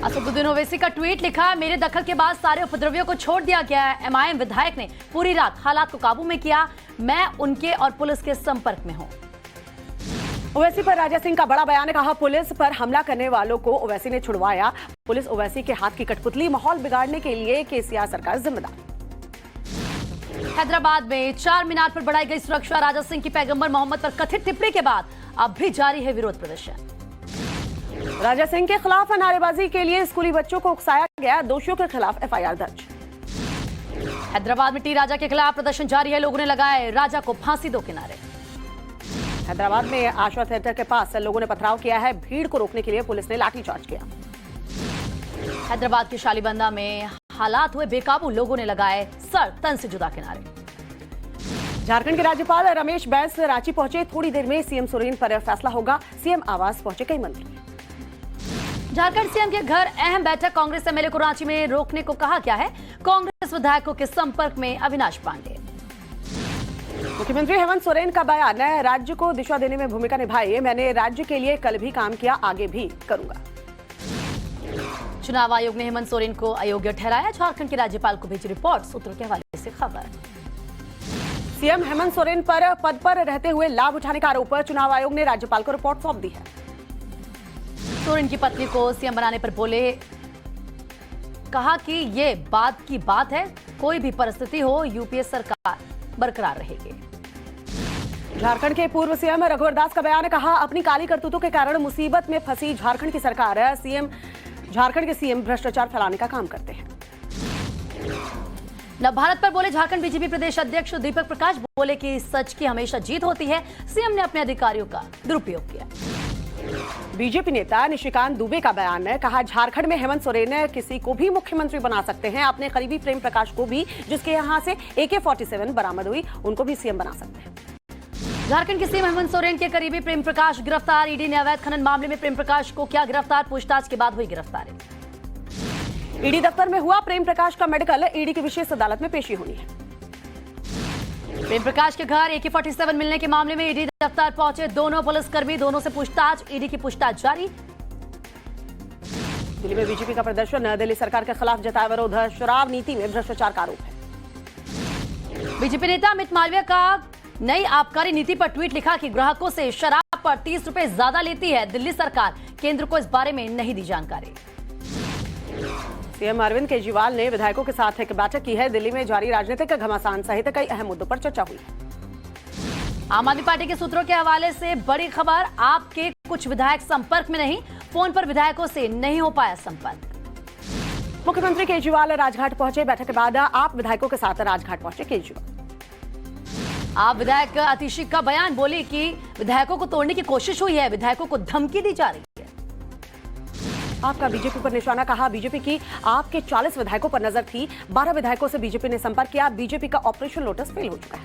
असदुद्दीन ओवैसी का ट्वीट लिखा, मेरे दखल के बाद सारे उपद्रवियों को छोड़ दिया गया है। एमआईएम विधायक ने पूरी रात हालात को काबू में किया। मैं उनके और पुलिस के संपर्क में हूं। ओवैसी पर राजा सिंह का बड़ा बयान। कहा, पुलिस पर हमला करने वालों को ओवैसी ने छुड़वाया। पुलिस ओवैसी के हाथ की कठपुतली। माहौल बिगाड़ने के लिए केसीआर सरकार जिम्मेदार। हैदराबाद में चार मीनार पर बढ़ाई गई सुरक्षा। राजा सिंह की पैगंबर मोहम्मद पर कथित टिप्पणी के बाद अब भी जारी है विरोध प्रदर्शन। राजा सिंह के खिलाफ नारेबाजी के लिए स्कूली बच्चों को उकसाया गया। दोषियों के खिलाफ एफआईआर दर्ज। हैदराबाद में टी राजा के खिलाफ प्रदर्शन जारी है। लोगों ने लगाए राजा को फांसी दो के नारे। हैदराबाद में आशा थिएटर के पास लोगों ने पथराव किया है। भीड़ को रोकने के लिए पुलिस ने लाठीचार्ज किया। हैदराबाद के शालीबंदा में हालात हुए बेकाबू। लोगों ने लगाए सर तन से जुदा के नारे। झारखंड के राज्यपाल रमेश बैस रांची पहुंचे। थोड़ी देर में सीएम सोरेन पर फैसला होगा। सीएम आवास पहुंचे कई मंत्री। झारखंड सीएम के घर अहम बैठक। कांग्रेस एमएलए को रांची में रोकने को कहा गया है। कांग्रेस विधायकों के संपर्क में अविनाश पांडे। मुख्यमंत्री हेमंत सोरेन का बयान, राज्य को दिशा देने में भूमिका निभाई। मैंने राज्य के लिए कल भी काम किया, आगे भी करूंगा। चुनाव आयोग ने हेमंत सोरेन को अयोग्य ठहराया। झारखंड के राज्यपाल को भेजी रिपोर्ट। सूत्रों के हवाले से खबर। सीएम हेमंत सोरेन पर पद पर रहते हुए लाभ उठाने का आरोप। चुनाव आयोग ने राज्यपाल को रिपोर्ट सौंप दी है। सोरेन की पत्नी को सीएम बनाने पर बोले, कहा कि ये बात की बात है, कोई भी परिस्थिति हो यूपीए सरकार बरकरार रहेगी। झारखंड के पूर्व सीएम रघुवर दास का बयान। कहा, अपनी काली करतूतों के कारण मुसीबत में फंसी झारखंड की सरकार है। झारखंड के सीएम भ्रष्टाचार फैलाने का काम करते हैं। नव भारत पर बोले झारखंड बीजेपी प्रदेश अध्यक्ष दीपक प्रकाश। बोले कि सच की हमेशा जीत होती है। सीएम ने अपने अधिकारियों का दुरुपयोग किया। बीजेपी नेता निशिकांत दुबे का बयान है। कहा, झारखंड में हेमंत सोरेन किसी को भी मुख्यमंत्री बना सकते हैं। अपने करीबी प्रेम प्रकाश को भी, जिसके यहां से AK-47 बरामद हुई, उनको भी सीएम बना सकते हैं। झारखंड के सीएम हेमंत सोरेन के करीबी प्रेम प्रकाश गिरफ्तार। ईडी ने अवैध खनन मामले में प्रेम प्रकाश को किया गिरफ्तार। पूछताछ के बाद हुई गिरफ्तारी। ईडी दफ्तर में हुआ प्रेम प्रकाश का मेडिकल। ईडी की विशेष अदालत में पेशी होनी है। प्रेम प्रकाश के घर AK-47 मिलने के मामले में ईडी दफ्तर पहुंचे दोनों पुलिसकर्मी। दोनों से पूछताछ। ईडी की पूछताछ जारी। दिल्ली में बीजेपी का प्रदर्शन। दिल्ली सरकार के खिलाफ जताया विरोध। शराब नीति में भ्रष्टाचार का आरोप है। बीजेपी नेता अमित मालवीय का नई आबकारी नीति पर ट्वीट लिखा कि ग्राहकों से शराब पर 30 रुपए ज्यादा लेती है दिल्ली सरकार। केंद्र को इस बारे में नहीं दी जानकारी। सीएम अरविंद केजरीवाल ने विधायकों के साथ एक बैठक की है। दिल्ली में जारी राजनीतिक घमासान सहित कई अहम मुद्दों पर चर्चा हुई है। आम आदमी पार्टी के सूत्रों के हवाले से बड़ी खबर, आपके कुछ विधायक संपर्क में नहीं, फोन पर विधायकों से नहीं हो पाया संपर्क। मुख्यमंत्री केजरीवाल राजघाट पहुंचे। बैठक के बाद आप विधायकों के साथ राजघाट पहुंचे केजरीवाल। आप विधायक आतिशी का बयान, बोली कि विधायकों को तोड़ने की कोशिश हुई है, विधायकों को धमकी दी जा रही है। आपका बीजेपी पर निशाना, कहा बीजेपी की आपके 40 विधायकों पर नजर थी, 12 विधायकों से बीजेपी ने संपर्क किया, बीजेपी का ऑपरेशन लोटस फेल हो चुका है।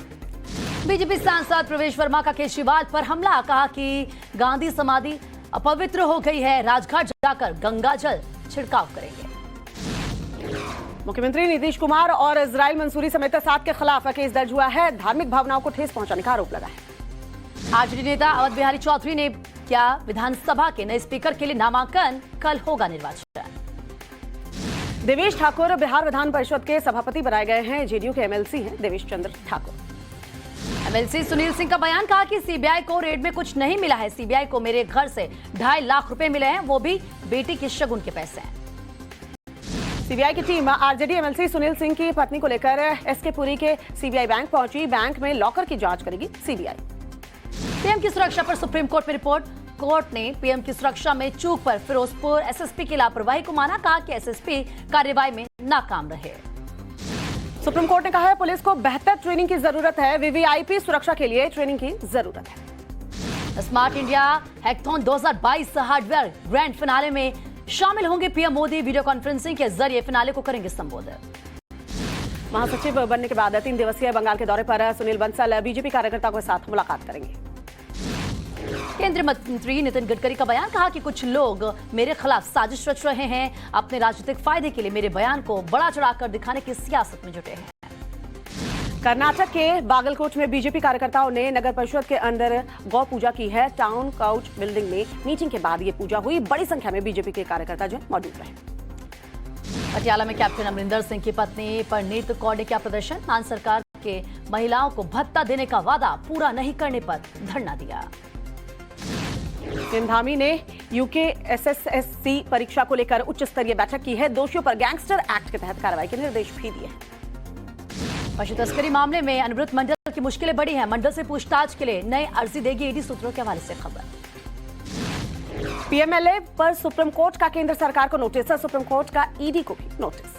बीजेपी सांसद प्रवेश वर्मा का केजरीवाल पर हमला, कहा कि गांधी समाधि अपवित्र हो गई है, राजघाट जाकर गंगा जल छिड़काव करेंगे। मुख्यमंत्री नीतीश कुमार और इजराइल मंसूरी समेत 7 के खिलाफ केस दर्ज हुआ है। धार्मिक भावनाओं को ठेस पहुंचाने का आरोप लगा है। आरजेडी नेता अवध बिहारी चौधरी ने किया विधानसभा के नए स्पीकर के लिए नामांकन, कल होगा निर्वाचन। देवेश ठाकुर बिहार विधान परिषद के सभापति बनाए गए हैं। जेडीयू के एमएलसी हैं देवेश चंद्र ठाकुर। एमएलसी सुनील सिंह का बयान, कहा कि सीबीआई को रेड में कुछ नहीं मिला है, सीबीआई को मेरे घर से 2.5 लाख रुपए मिले हैं, वो भी बेटी के शगुन के पैसे हैं। सीबीआई की team RJD MLC Sunil Singh की पत्नी को लेकर एसके पुरी के सीबीआई बैंक पहुंची। बैंक में लॉकर की जांच करेगी सीबीआई। पीएम की सुरक्षा पर सुप्रीम कोर्ट में रिपोर्ट, कोर्ट ने पीएम की सुरक्षा में चूक पर फिरोजपुर एसएसपी की लापरवाही को माना, कहा कि एसएसपी कार्रवाई में नाकाम रहे। सुप्रीम कोर्ट ने कहा है पुलिस को बेहतर ट्रेनिंग की जरूरत है, वीवीआईपी सुरक्षा के लिए ट्रेनिंग की जरूरत है। Smart India hackathon 2022 hardware grand finale में शामिल होंगे पीएम मोदी, वीडियो कॉन्फ्रेंसिंग के जरिए फिनाले को करेंगे संबोधित। महासचिव बनने के बाद 3 दिवसीय बंगाल के दौरे पर सुनील बंसल बीजेपी कार्यकर्ताओं के साथ मुलाकात करेंगे। केंद्रीय मंत्री नितिन गडकरी का बयान, कहा कि कुछ लोग मेरे खिलाफ साजिश रच रहे हैं, अपने राजनीतिक फायदे के लिए मेरे बयान को बड़ा चढ़ाकर दिखाने की सियासत में जुटे हैं। कर्नाटक के बागलकोट में बीजेपी कार्यकर्ताओं ने नगर परिषद के अंदर गौ पूजा की है। टाउन काउच बिल्डिंग में मीटिंग के बाद ये पूजा हुई। बड़ी संख्या में बीजेपी के कार्यकर्ता जो मौजूद रहे। पटियाला में कैप्टन अमरिंदर सिंह की पत्नी परनीत कौर ने किया प्रदर्शन, मान सरकार के महिलाओं को भत्ता देने का वादा पूरा नहीं करने पर धरना दिया। धामी ने यूके एसएससी परीक्षा को लेकर उच्च स्तरीय बैठक की है। दोषियों पर गैंगस्टर एक्ट के तहत कार्रवाई के निर्देश भी दिए हैं। पशु तस्करी मामले में अनुव्रत मंडल की मुश्किलें बढ़ी हैं, मंडल से पूछताछ के लिए नई अर्जी देगी ईडी, सूत्रों के हवाले से खबर। पीएमएलए पर सुप्रीम कोर्ट का केंद्र सरकार को नोटिस, सुप्रीम कोर्ट का ईडी को भी नोटिस।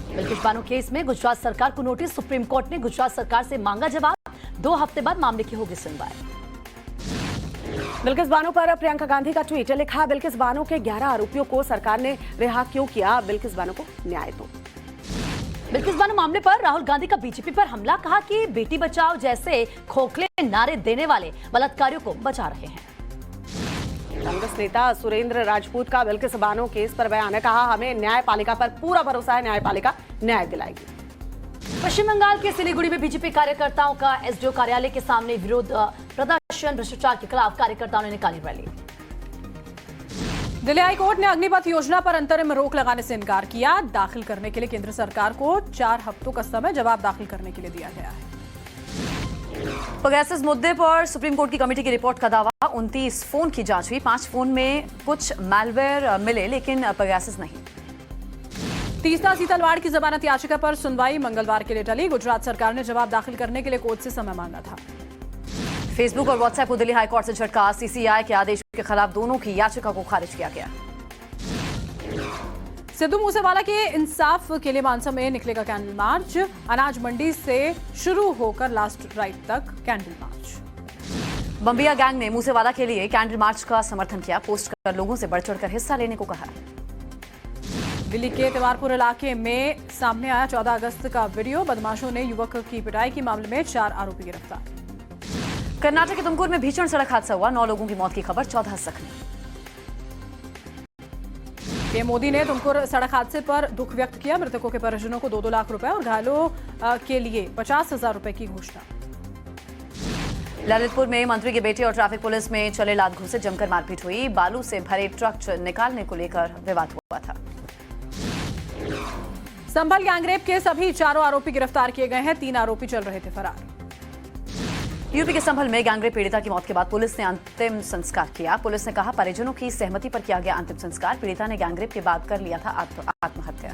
बिल्किस बानो केस में गुजरात सरकार को नोटिस, सुप्रीम कोर्ट ने गुजरात सरकार से मांगा जवाब, 2 हफ्ते बाद मामले की होगी सुनवाई। बिल्किस बानो पर प्रियंका गांधी का ट्वीट, लिखा बिल्किस बानो के 11 आरोपियों को सरकार ने रिहा क्यों किया, बिल्किस बानो को न्याय दो। बिल्किस बानो मामले पर राहुल गांधी का बीजेपी पर हमला, कहा कि बेटी बचाओ जैसे खोखले नारे देने वाले बलात्कारियों को बचा रहे हैं। कांग्रेस नेता सुरेंद्र राजपूत का बिल्किस बानो केस पर बयान है, कहा हमें न्यायपालिका पर पूरा भरोसा है, न्यायपालिका न्याय दिलाएगी। पश्चिम बंगाल के सिलीगुड़ी में बीजेपी कार्यकर्ताओं का एसडीओ कार्यालय के सामने विरोध प्रदर्शन, भ्रष्टाचार के खिलाफ कार्यकर्ताओं ने निकाली रैली। दिल्ली हाईकोर्ट ने अग्निपथ योजना पर अंतरिम रोक लगाने से इनकार किया। दाखिल करने के लिए केंद्र सरकार को 4 हफ्तों का समय जवाब दाखिल करने के लिए दिया गया है। पेगासस मुद्दे पर सुप्रीम कोर्ट की कमेटी की रिपोर्ट का दावा, 29 फोन की जांच हुई, 5 फोन में कुछ मैलवेयर मिले लेकिन पेगासस नहीं। तीसरा सीतलवाड़ की जमानत याचिका पर सुनवाई मंगलवार के लिए टली। गुजरात सरकार ने जवाब दाखिल करने के लिए कोर्ट से समय मांगा था। फेसबुक और व्हाट्सएप को दिल्ली हाईकोर्ट से झटका, सीसीआई के आदेश के खिलाफ दोनों की याचिका को खारिज किया गया। सिद्धू मूसेवाला के इंसाफ के लिए मानसा में निकलेगा कैंडल मार्च, अनाज मंडी से शुरू होकर लास्ट राइट तक कैंडल मार्च। बम्बिया गैंग ने मूसेवाला के लिए कैंडल मार्च का समर्थन किया, पोस्ट कर लोगों से बढ़ चढ़कर हिस्सा लेने को कहा। दिल्ली के तिवारपुर इलाके में सामने आया 14 अगस्त का वीडियो, बदमाशों ने युवक की पिटाई के मामले में 4 आरोपी गिरफ्तार। कर्नाटक के तुमकुर में भीषण सड़क हादसा हुआ, 9 लोगों की मौत की खबर, 14 जख्मी। पीएम मोदी ने तुमकुर सड़क हादसे पर दुख व्यक्त किया, मृतकों के परिजनों को 2-2 लाख रुपए और घायलों के लिए 50,000 रुपए की घोषणा। ललितपुर में मंत्री के बेटे और ट्रैफिक पुलिस में चले लात घूंसे, जमकर मारपीट हुई, बालू से भरे ट्रक निकालने को लेकर विवाद हुआ था। संभल गैंगरेप के सभी 4 आरोपी गिरफ्तार किए गए हैं, 3 आरोपी चल रहे थे फरार। यूपी के संभल में गैंगरेप पीड़िता की मौत के बाद पुलिस ने अंतिम संस्कार किया। पुलिस ने कहा परिजनों की सहमति पर किया गया अंतिम संस्कार। पीड़िता ने गैंगरेप के बाद कर लिया था आत्महत्या।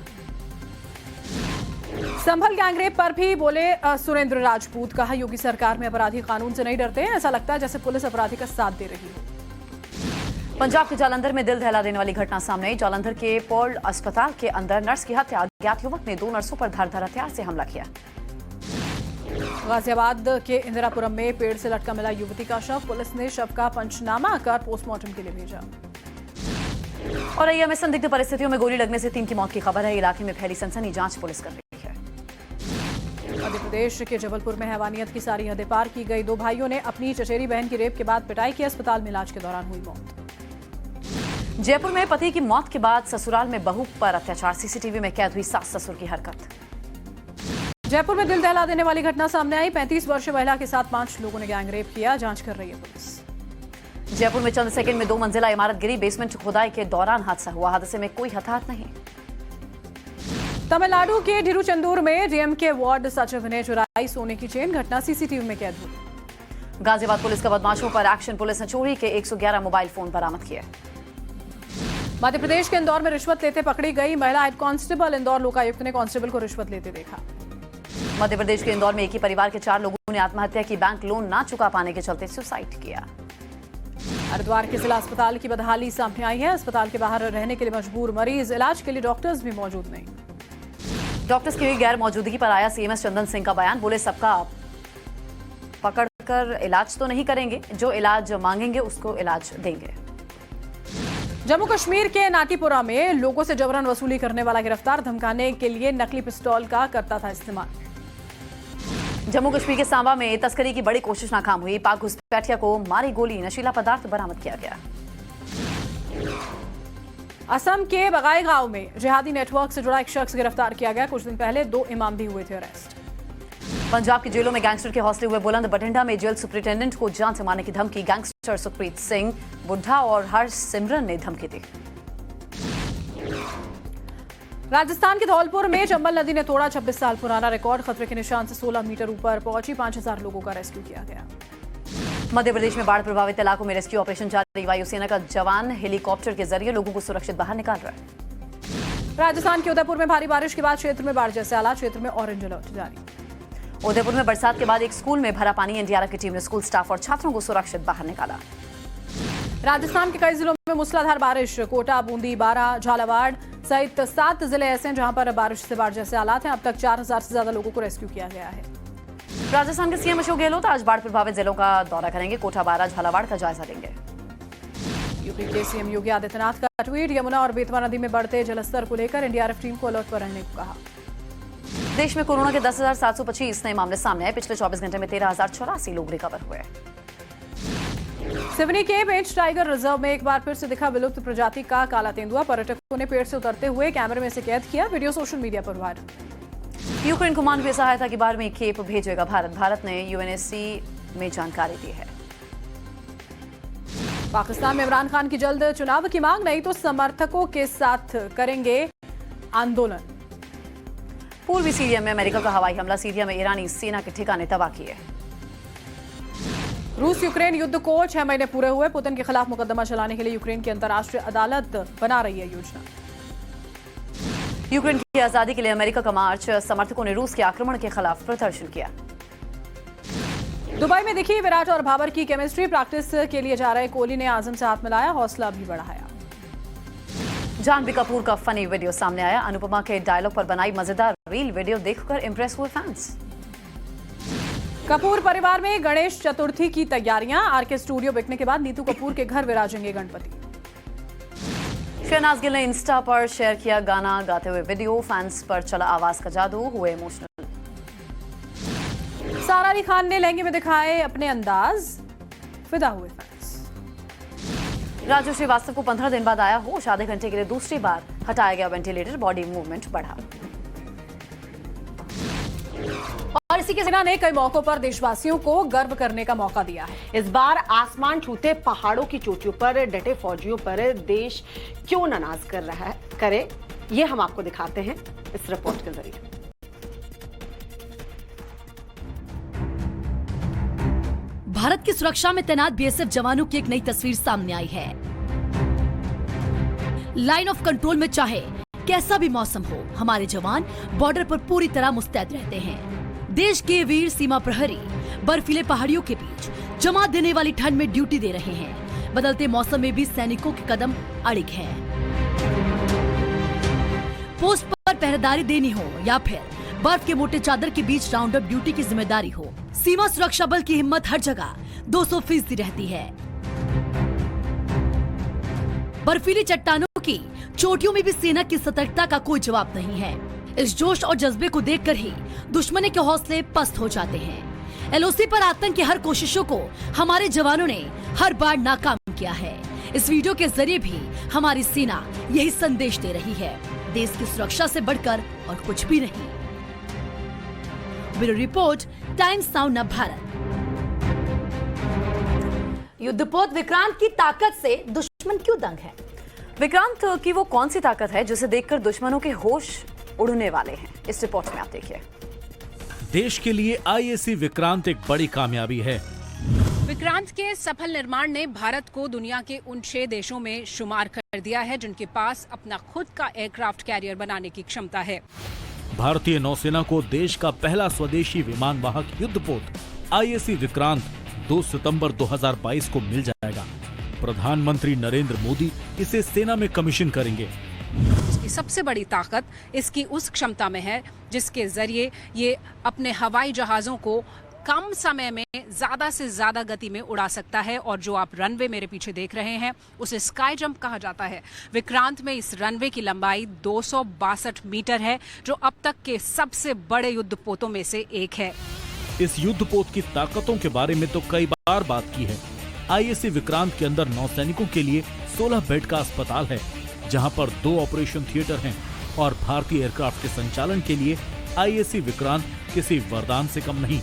संभल गैंगरेप पर भी बोले सुरेंद्र राजपूत। कहा योगी सरकार में अपराधी कानून से नहीं डरते हैं, ऐसा लगता है जैसे पुलिस अपराधी का साथ दे रही हो। पंजाब के जालंधर में दिल दहला देने वाली घटना सामने आई। जालंधर के पॉल अस्पताल के अंदर नर्स की हत्या। अज्ञात युवक ने 2 नर्सों पर धारदार हथियार से हमला किया। गाजियाबाद के इंदिरापुरम में पेड़ से लटका मिला युवती का शव। पुलिस ने शव का पंचनामा कर पोस्टमार्टम के लिए भेजा। और रैया में संदिग्ध परिस्थितियों में गोली लगने से 3 की मौत की खबर है। इलाके में फैली सनसनी, जांच पुलिस कर रही है। मध्य प्रदेश के जबलपुर में हैवानियत की सारी हदें पार की गई। 2 भाइयों ने अपनी चचेरी बहन की रेप के बाद पिटाई की। अस्पताल में इलाज के दौरान हुई मौत। जयपुर में पति की मौत के बाद ससुराल में बहू पर अत्याचार। सीसीटीवी में कैद हुई सास ससुर की हरकत। जयपुर में दिल दहला देने वाली घटना सामने आई। 35 वर्षीय महिला के साथ 5 लोगों ने गैंगरेप किया। जांच कर रही है पुलिस। जयपुर में चंद सेकंड में 2 मंजिला इमारत गिरी। बेसमेंट खुदाई के दौरान हादसा हुआ। हादसे में कोई हताहत नहीं। तमिलनाडु के ढिरुचंदूर में डीएमके वार्ड सचिव ने चुराई सोने की चेन। घटना सीसीटीवी में कैद हुई। गाजियाबाद पुलिस का बदमाशों पर एक्शन। पुलिस ने चोरी के 111 मोबाइल फोन बरामद किए। मध्य प्रदेश के इंदौर में रिश्वत लेते पकड़ी गई महिला हेड कांस्टेबल। इंदौर लोकायुक्त ने कांस्टेबल को रिश्वत लेते देखा। मध्य प्रदेश के इंदौर में एक ही परिवार के 4 लोगों ने आत्महत्या की। बैंक लोन ना चुका पाने के चलते सुसाइड किया। हरिद्वार के जिला अस्पताल की बदहाली सामने आई है। अस्पताल के बाहर रहने के लिए मजबूर मरीज। इलाज के लिए डॉक्टर्स भी मौजूद नहीं। डॉक्टर्स की गैर मौजूदगी पर आया सीएमएस चंदन सिंह का बयान। बोले सबका पकड़कर इलाज तो नहीं करेंगे, जो इलाज मांगेंगे उसको इलाज देंगे। जम्मू कश्मीर के नाटीपुरा में लोगों से जबरन वसूली करने वाला गिरफ्तार। धमकाने के लिए नकली पिस्तौल का करता था इस्तेमाल। जम्मू कश्मीर के सांबा में तस्करी की बड़ी कोशिश नाकाम हुई। पाक घुसपैठिया को मारी गोली। नशीला पदार्थ बरामद किया गया। असम के बगाई गांव में जिहादी नेटवर्क से जुड़ा एक शख्स गिरफ्तार किया गया। कुछ दिन पहले 2 इमाम भी हुए थे अरेस्ट। पंजाब की जेलों में गैंगस्टर के हौसले हुए बुलंद। बठिंडा में जेल सुपरिटेंडेंट को जान से मारने की धमकी। गैंगस्टर सुखप्रीत सिंह, बुड्ढा और हरसिमरन ने धमकी दी। राजस्थान के धौलपुर में चंबल नदी ने तोड़ा 26 साल पुराना रिकॉर्ड। खतरे के निशान से 16 मीटर ऊपर पहुंची। 5000 लोगों का रेस्क्यू किया गया। मध्य प्रदेश में बाढ़ प्रभावित इलाकों में रेस्क्यू ऑपरेशन जारी। वायुसेना का जवान हेलीकॉप्टर के जरिए लोगों को सुरक्षित बाहर निकाल रहा है। राजस्थान के उदयपुर में भारी बारिश के बाद क्षेत्र में बाढ़ जैसे हालात। क्षेत्र में ऑरेंज अलर्ट जारी। उदयपुर में बरसात के बाद एक स्कूल में भरा पानी। एनडीआरएफ की टीम ने स्कूल स्टाफ और छात्रों को सुरक्षित बाहर निकाला। राजस्थान के कई जिलों में मूसलाधार बारिश। कोटा, बूंदी, बारां, झालावाड़ सहित 7 जिले ऐसे हैं जहां पर बारिश से बाढ़ जैसे हालात हैं। अब तक 4000 से ज्यादा लोगों को रेस्क्यू किया गया है। राजस्थान के सीएम अशोक गहलोत आज बाढ़ प्रभावित जिलों का दौरा करेंगे। कोटा, बारां, झालावाड़ का जायजा लेंगे। यूपी के सीएम योगी आदित्यनाथ का ट्वीट। यमुना और बेतवा नदी में बढ़ते जलस्तर को लेकर एनडीआरएफ टीम को अलर्ट पर रहने को कहा। देश में कोरोना के 10,725 नए मामले सामने आए। पिछले 24 घंटे में 13,084 लोग रिकवर हुए। सिवनी के पेंच टाइगर रिजर्व में एक बार फिर से दिखा विलुप्त प्रजाति का काला तेंदुआ। पर्यटकों ने पेड़ से उतरते हुए कैमरे में से कैद किया। वीडियो सोशल मीडिया पर वायरल। यूक्रेन को मानवीय सहायता की 12वीं खेप भेजेगा भारत। भारत ने यूएनएससी में जानकारी दी है। पाकिस्तान में इमरान खान की जल्द चुनाव की मांग। नहीं तो समर्थकों के साथ करेंगे आंदोलन। पूर्वी सीरिया में अमेरिका का हवाई हमला। सीरिया में ईरानी सेना के ठिकाने तबाह किए। रूस यूक्रेन युद्ध को 6 महीने पूरे हुए। पुतिन के खिलाफ मुकदमा चलाने के लिए यूक्रेन की अंतर्राष्ट्रीय अदालत बना रही है योजना। यूक्रेन की आजादी के लिए अमेरिका का मार्च। समर्थकों ने रूस के आक्रमण के खिलाफ प्रदर्शन किया। दुबई में दिखी विराट और बाबर की केमिस्ट्री। प्रैक्टिस के लिए जा रहे कोहली ने आजम से हाथ मिलाया। हौसला भी बढ़ाया। जानवी कपूर का फनी वीडियो सामने आया। अनुपमा के डायलॉग पर बनाई मजेदार रील। वीडियो देखकर इंप्रेस हुए फैंस। कपूर परिवार में गणेश चतुर्थी की तैयारियां। आरके स्टूडियो बिकने के बाद नीतू कपूर के घर विराजेंगे गणपति। शहनाज गिल ने इंस्टा पर शेयर किया गाना गाते हुए वीडियो। फैंस पर चला आवाज का जादू। हुए इमोशनल। सारा अली खान ने लहंगे में दिखाए अपने अंदाज। फिदा हुए फैंस। राजू श्रीवास्तव को 15 दिन बाद आया होश। आधे घंटे के लिए दूसरी बार हटाया गया वेंटिलेटर। बॉडी मूवमेंट बढ़ा। और इसी के सेना ने कई मौकों पर देशवासियों को गर्व करने का मौका दिया है। इस बार आसमान छूते पहाड़ों की चोटियों पर डटे फौजियों पर देश क्यों न नाज कर रहा है करे, ये हम आपको दिखाते हैं इस रिपोर्ट के जरिए। भारत की सुरक्षा में तैनात बीएसएफ जवानों की एक नई तस्वीर सामने आई है। लाइन ऑफ कंट्रोल में चाहे कैसा भी मौसम हो, हमारे जवान बॉर्डर पर पूरी तरह मुस्तैद रहते हैं। देश के वीर सीमा प्रहरी बर्फीले पहाड़ियों के बीच जमा देने वाली ठंड में ड्यूटी दे रहे हैं। बदलते मौसम में भी सैनिकों के कदम अड़िग हैं। पोस्ट पर पहरेदारी देनी हो या फिर बर्फ के मोटे चादर के बीच राउंड अप ड्यूटी की जिम्मेदारी हो, सीमा सुरक्षा बल की हिम्मत हर जगह 200% रहती है। बर्फीली चट्टानों की चोटियों में भी सेना की सतर्कता का कोई जवाब नहीं है। इस जोश और जज्बे को देखकर ही दुश्मन के हौसले पस्त हो जाते हैं। एलओसी पर आतंक की हर कोशिशों को हमारे जवानों ने हर बार नाकाम किया है। इस वीडियो के जरिए भी हमारी सेना यही संदेश दे रही है, देश की सुरक्षा से बढ़कर और कुछ भी नहीं। ब्यूरो रिपोर्ट, टाइम्स नाउ नव भारत। युद्धपोत विक्रांत की ताकत से दुश्मन क्यों दंग है? विक्रांत की वो कौन सी ताकत है जिसे देखकर दुश्मनों के होश उड़ने वाले हैं? इस रिपोर्ट में आप देखिए। देश के लिए आईएसी विक्रांत एक बड़ी कामयाबी है। विक्रांत के सफल निर्माण ने भारत को दुनिया के उन 6 देशों में शुमार कर दिया है जिनके पास अपना खुद का एयरक्राफ्ट कैरियर बनाने की क्षमता है। भारतीय नौसेना को देश का पहला स्वदेशी विमान वाहक युद्धपोत आईएसी विक्रांत 2 सितंबर 2022 को मिल जाएगा। प्रधानमंत्री नरेंद्र मोदी इसे सेना में कमीशन करेंगे। इसकी सबसे बड़ी ताकत इसकी उस क्षमता में है जिसके जरिए ये अपने हवाई जहाजों को कम समय में ज्यादा से ज्यादा गति में उड़ा सकता है। और जो आप रनवे मेरे पीछे देख रहे हैं उसे स्काई जंप कहा जाता है। विक्रांत में इस रनवे की लंबाई 262 मीटर है, जो अब तक के सबसे बड़े युद्धपोतों में से एक है। इस युद्धपोत की ताकतों के बारे में तो कई बार बात की है। आईएसी विक्रांत के अंदर नौसैनिकों के लिए 16 बेड का अस्पताल है, जहां पर 2 ऑपरेशन थिएटर हैं और भारतीय एयरक्राफ्ट के संचालन के लिए आईएसी विक्रांत किसी वरदान से कम नहीं।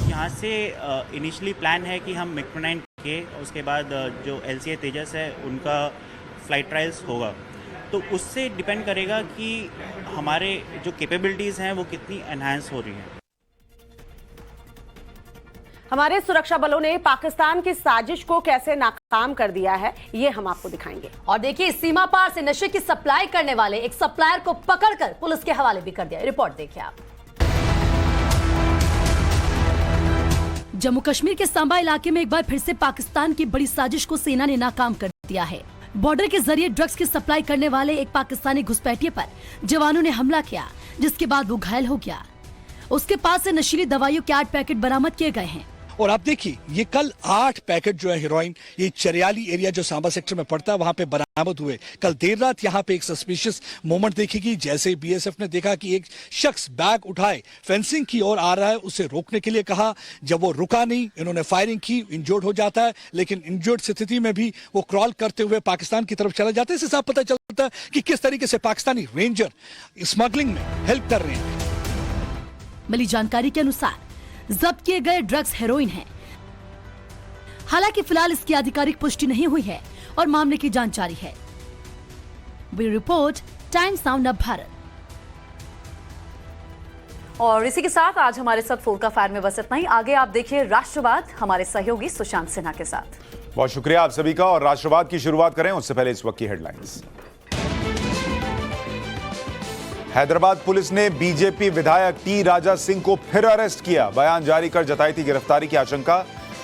यहाँ से इनिशियली प्लान है कि हम मिग-29 के उसके बाद जो LCA तेजस है उनका फ्लाइट ट्रायल्स होगा, तो उससे डिपेंड करेगा कि हमारे जो कैपेबिलिटीज़ हैं वो कितनी एनहांस हो रही हैं। हमारे सुरक्षा बलों ने पाकिस्तान की साजिश को कैसे नाकाम कर दिया है, ये हम आपको दिखाएंगे। और देखिए, सीमा पार से नशे की सप्लाई करने वाले एक सप्लायर को पकड़कर पुलिस के हवाले भी कर दिया। रिपोर्ट देखिए आप। जम्मू कश्मीर के सांबा इलाके में एक बार फिर से पाकिस्तान की बड़ी साजिश को सेना ने नाकाम कर दिया है। बॉर्डर के जरिए ड्रग्स की सप्लाई करने वाले एक पाकिस्तानी घुसपैठिए पर जवानों ने हमला किया, जिसके बाद वो घायल हो गया। उसके पास से नशीली दवाइयों के 8 पैकेट बरामद किए गए हैं। और आप देखिए, ये कल 8 पैकेट जो है हेरोइन, ये चरियाली एरिया जो सांबा सेक्टर में पड़ता है वहां पे बरामद हुए। कल देर रात यहाँ पे एक सस्पिशियस मोमेंट देखेगी, जैसे बीएसएफ ने देखा कि एक शख्स बैग उठाए फेंसिंग की ओर आ रहा है, उसे रोकने के लिए कहा। जब वो रुका नहीं, इन्होंने फायरिंग की, इंजर्ड हो जाता है, लेकिन इंजर्ड स्थिति में भी वो क्रॉल करते हुए पाकिस्तान की तरफ चला जाता है। इससे साफ पता चलता है कि किस तरीके से पाकिस्तानी रेंजर स्मगलिंग में हेल्प कर रहे हैं। मिली जानकारी के अनुसार जब्त किए गए ड्रग्स हेरोइन हैं। हालांकि फिलहाल इसकी आधिकारिक पुष्टि नहीं हुई है और मामले की जांच जारी है। ब्यूरो रिपोर्ट, टाइम्स नाउ नव भारत। और इसी के साथ आज हमारे साथ फोरका फायर में बस इतना ही। आगे आप देखिए राष्ट्रवाद हमारे सहयोगी सुशांत सिन्हा के साथ। बहुत शुक्रिया आप सभी का। और राष्ट्रवाद की शुरुआत करें उससे पहले इस वक्त की हेडलाइंस। हैदराबाद पुलिस ने बीजेपी विधायक टी राजा सिंह को फिर अरेस्ट किया। बयान जारी कर जताई थी गिरफ्तारी की आशंका।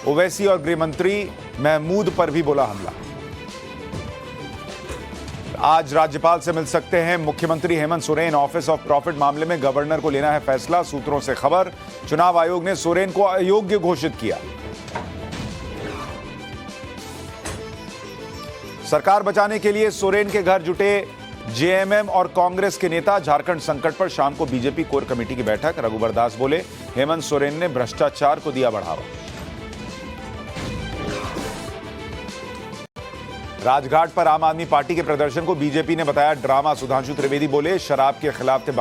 ओवैसी और गृह मंत्री महमूद पर भी बोला हमला। आज राज्यपाल से मिल सकते हैं मुख्यमंत्री Hemant Soren. Office of profit मामले में गवर्नर को लेना है फैसला, सूत्रों से खबर। चुनाव आयोग ने सोरेन को अयोग्य घोषित किया। सरकार बचाने के लिए सोरेन के घर जुटे जेएमएम और कांग्रेस के नेता। झारखंड संकट पर शाम को बीजेपी कोर कमेटी की बैठक। रघुवर दास बोले, हेमंत सोरेन ने भ्रष्टाचार को दिया बढ़ावा। राजघाट पर आम आदमी पार्टी के प्रदर्शन को बीजेपी ने बताया ड्रामा। सुधांशु त्रिवेदी बोले, शराब के खिलाफ थे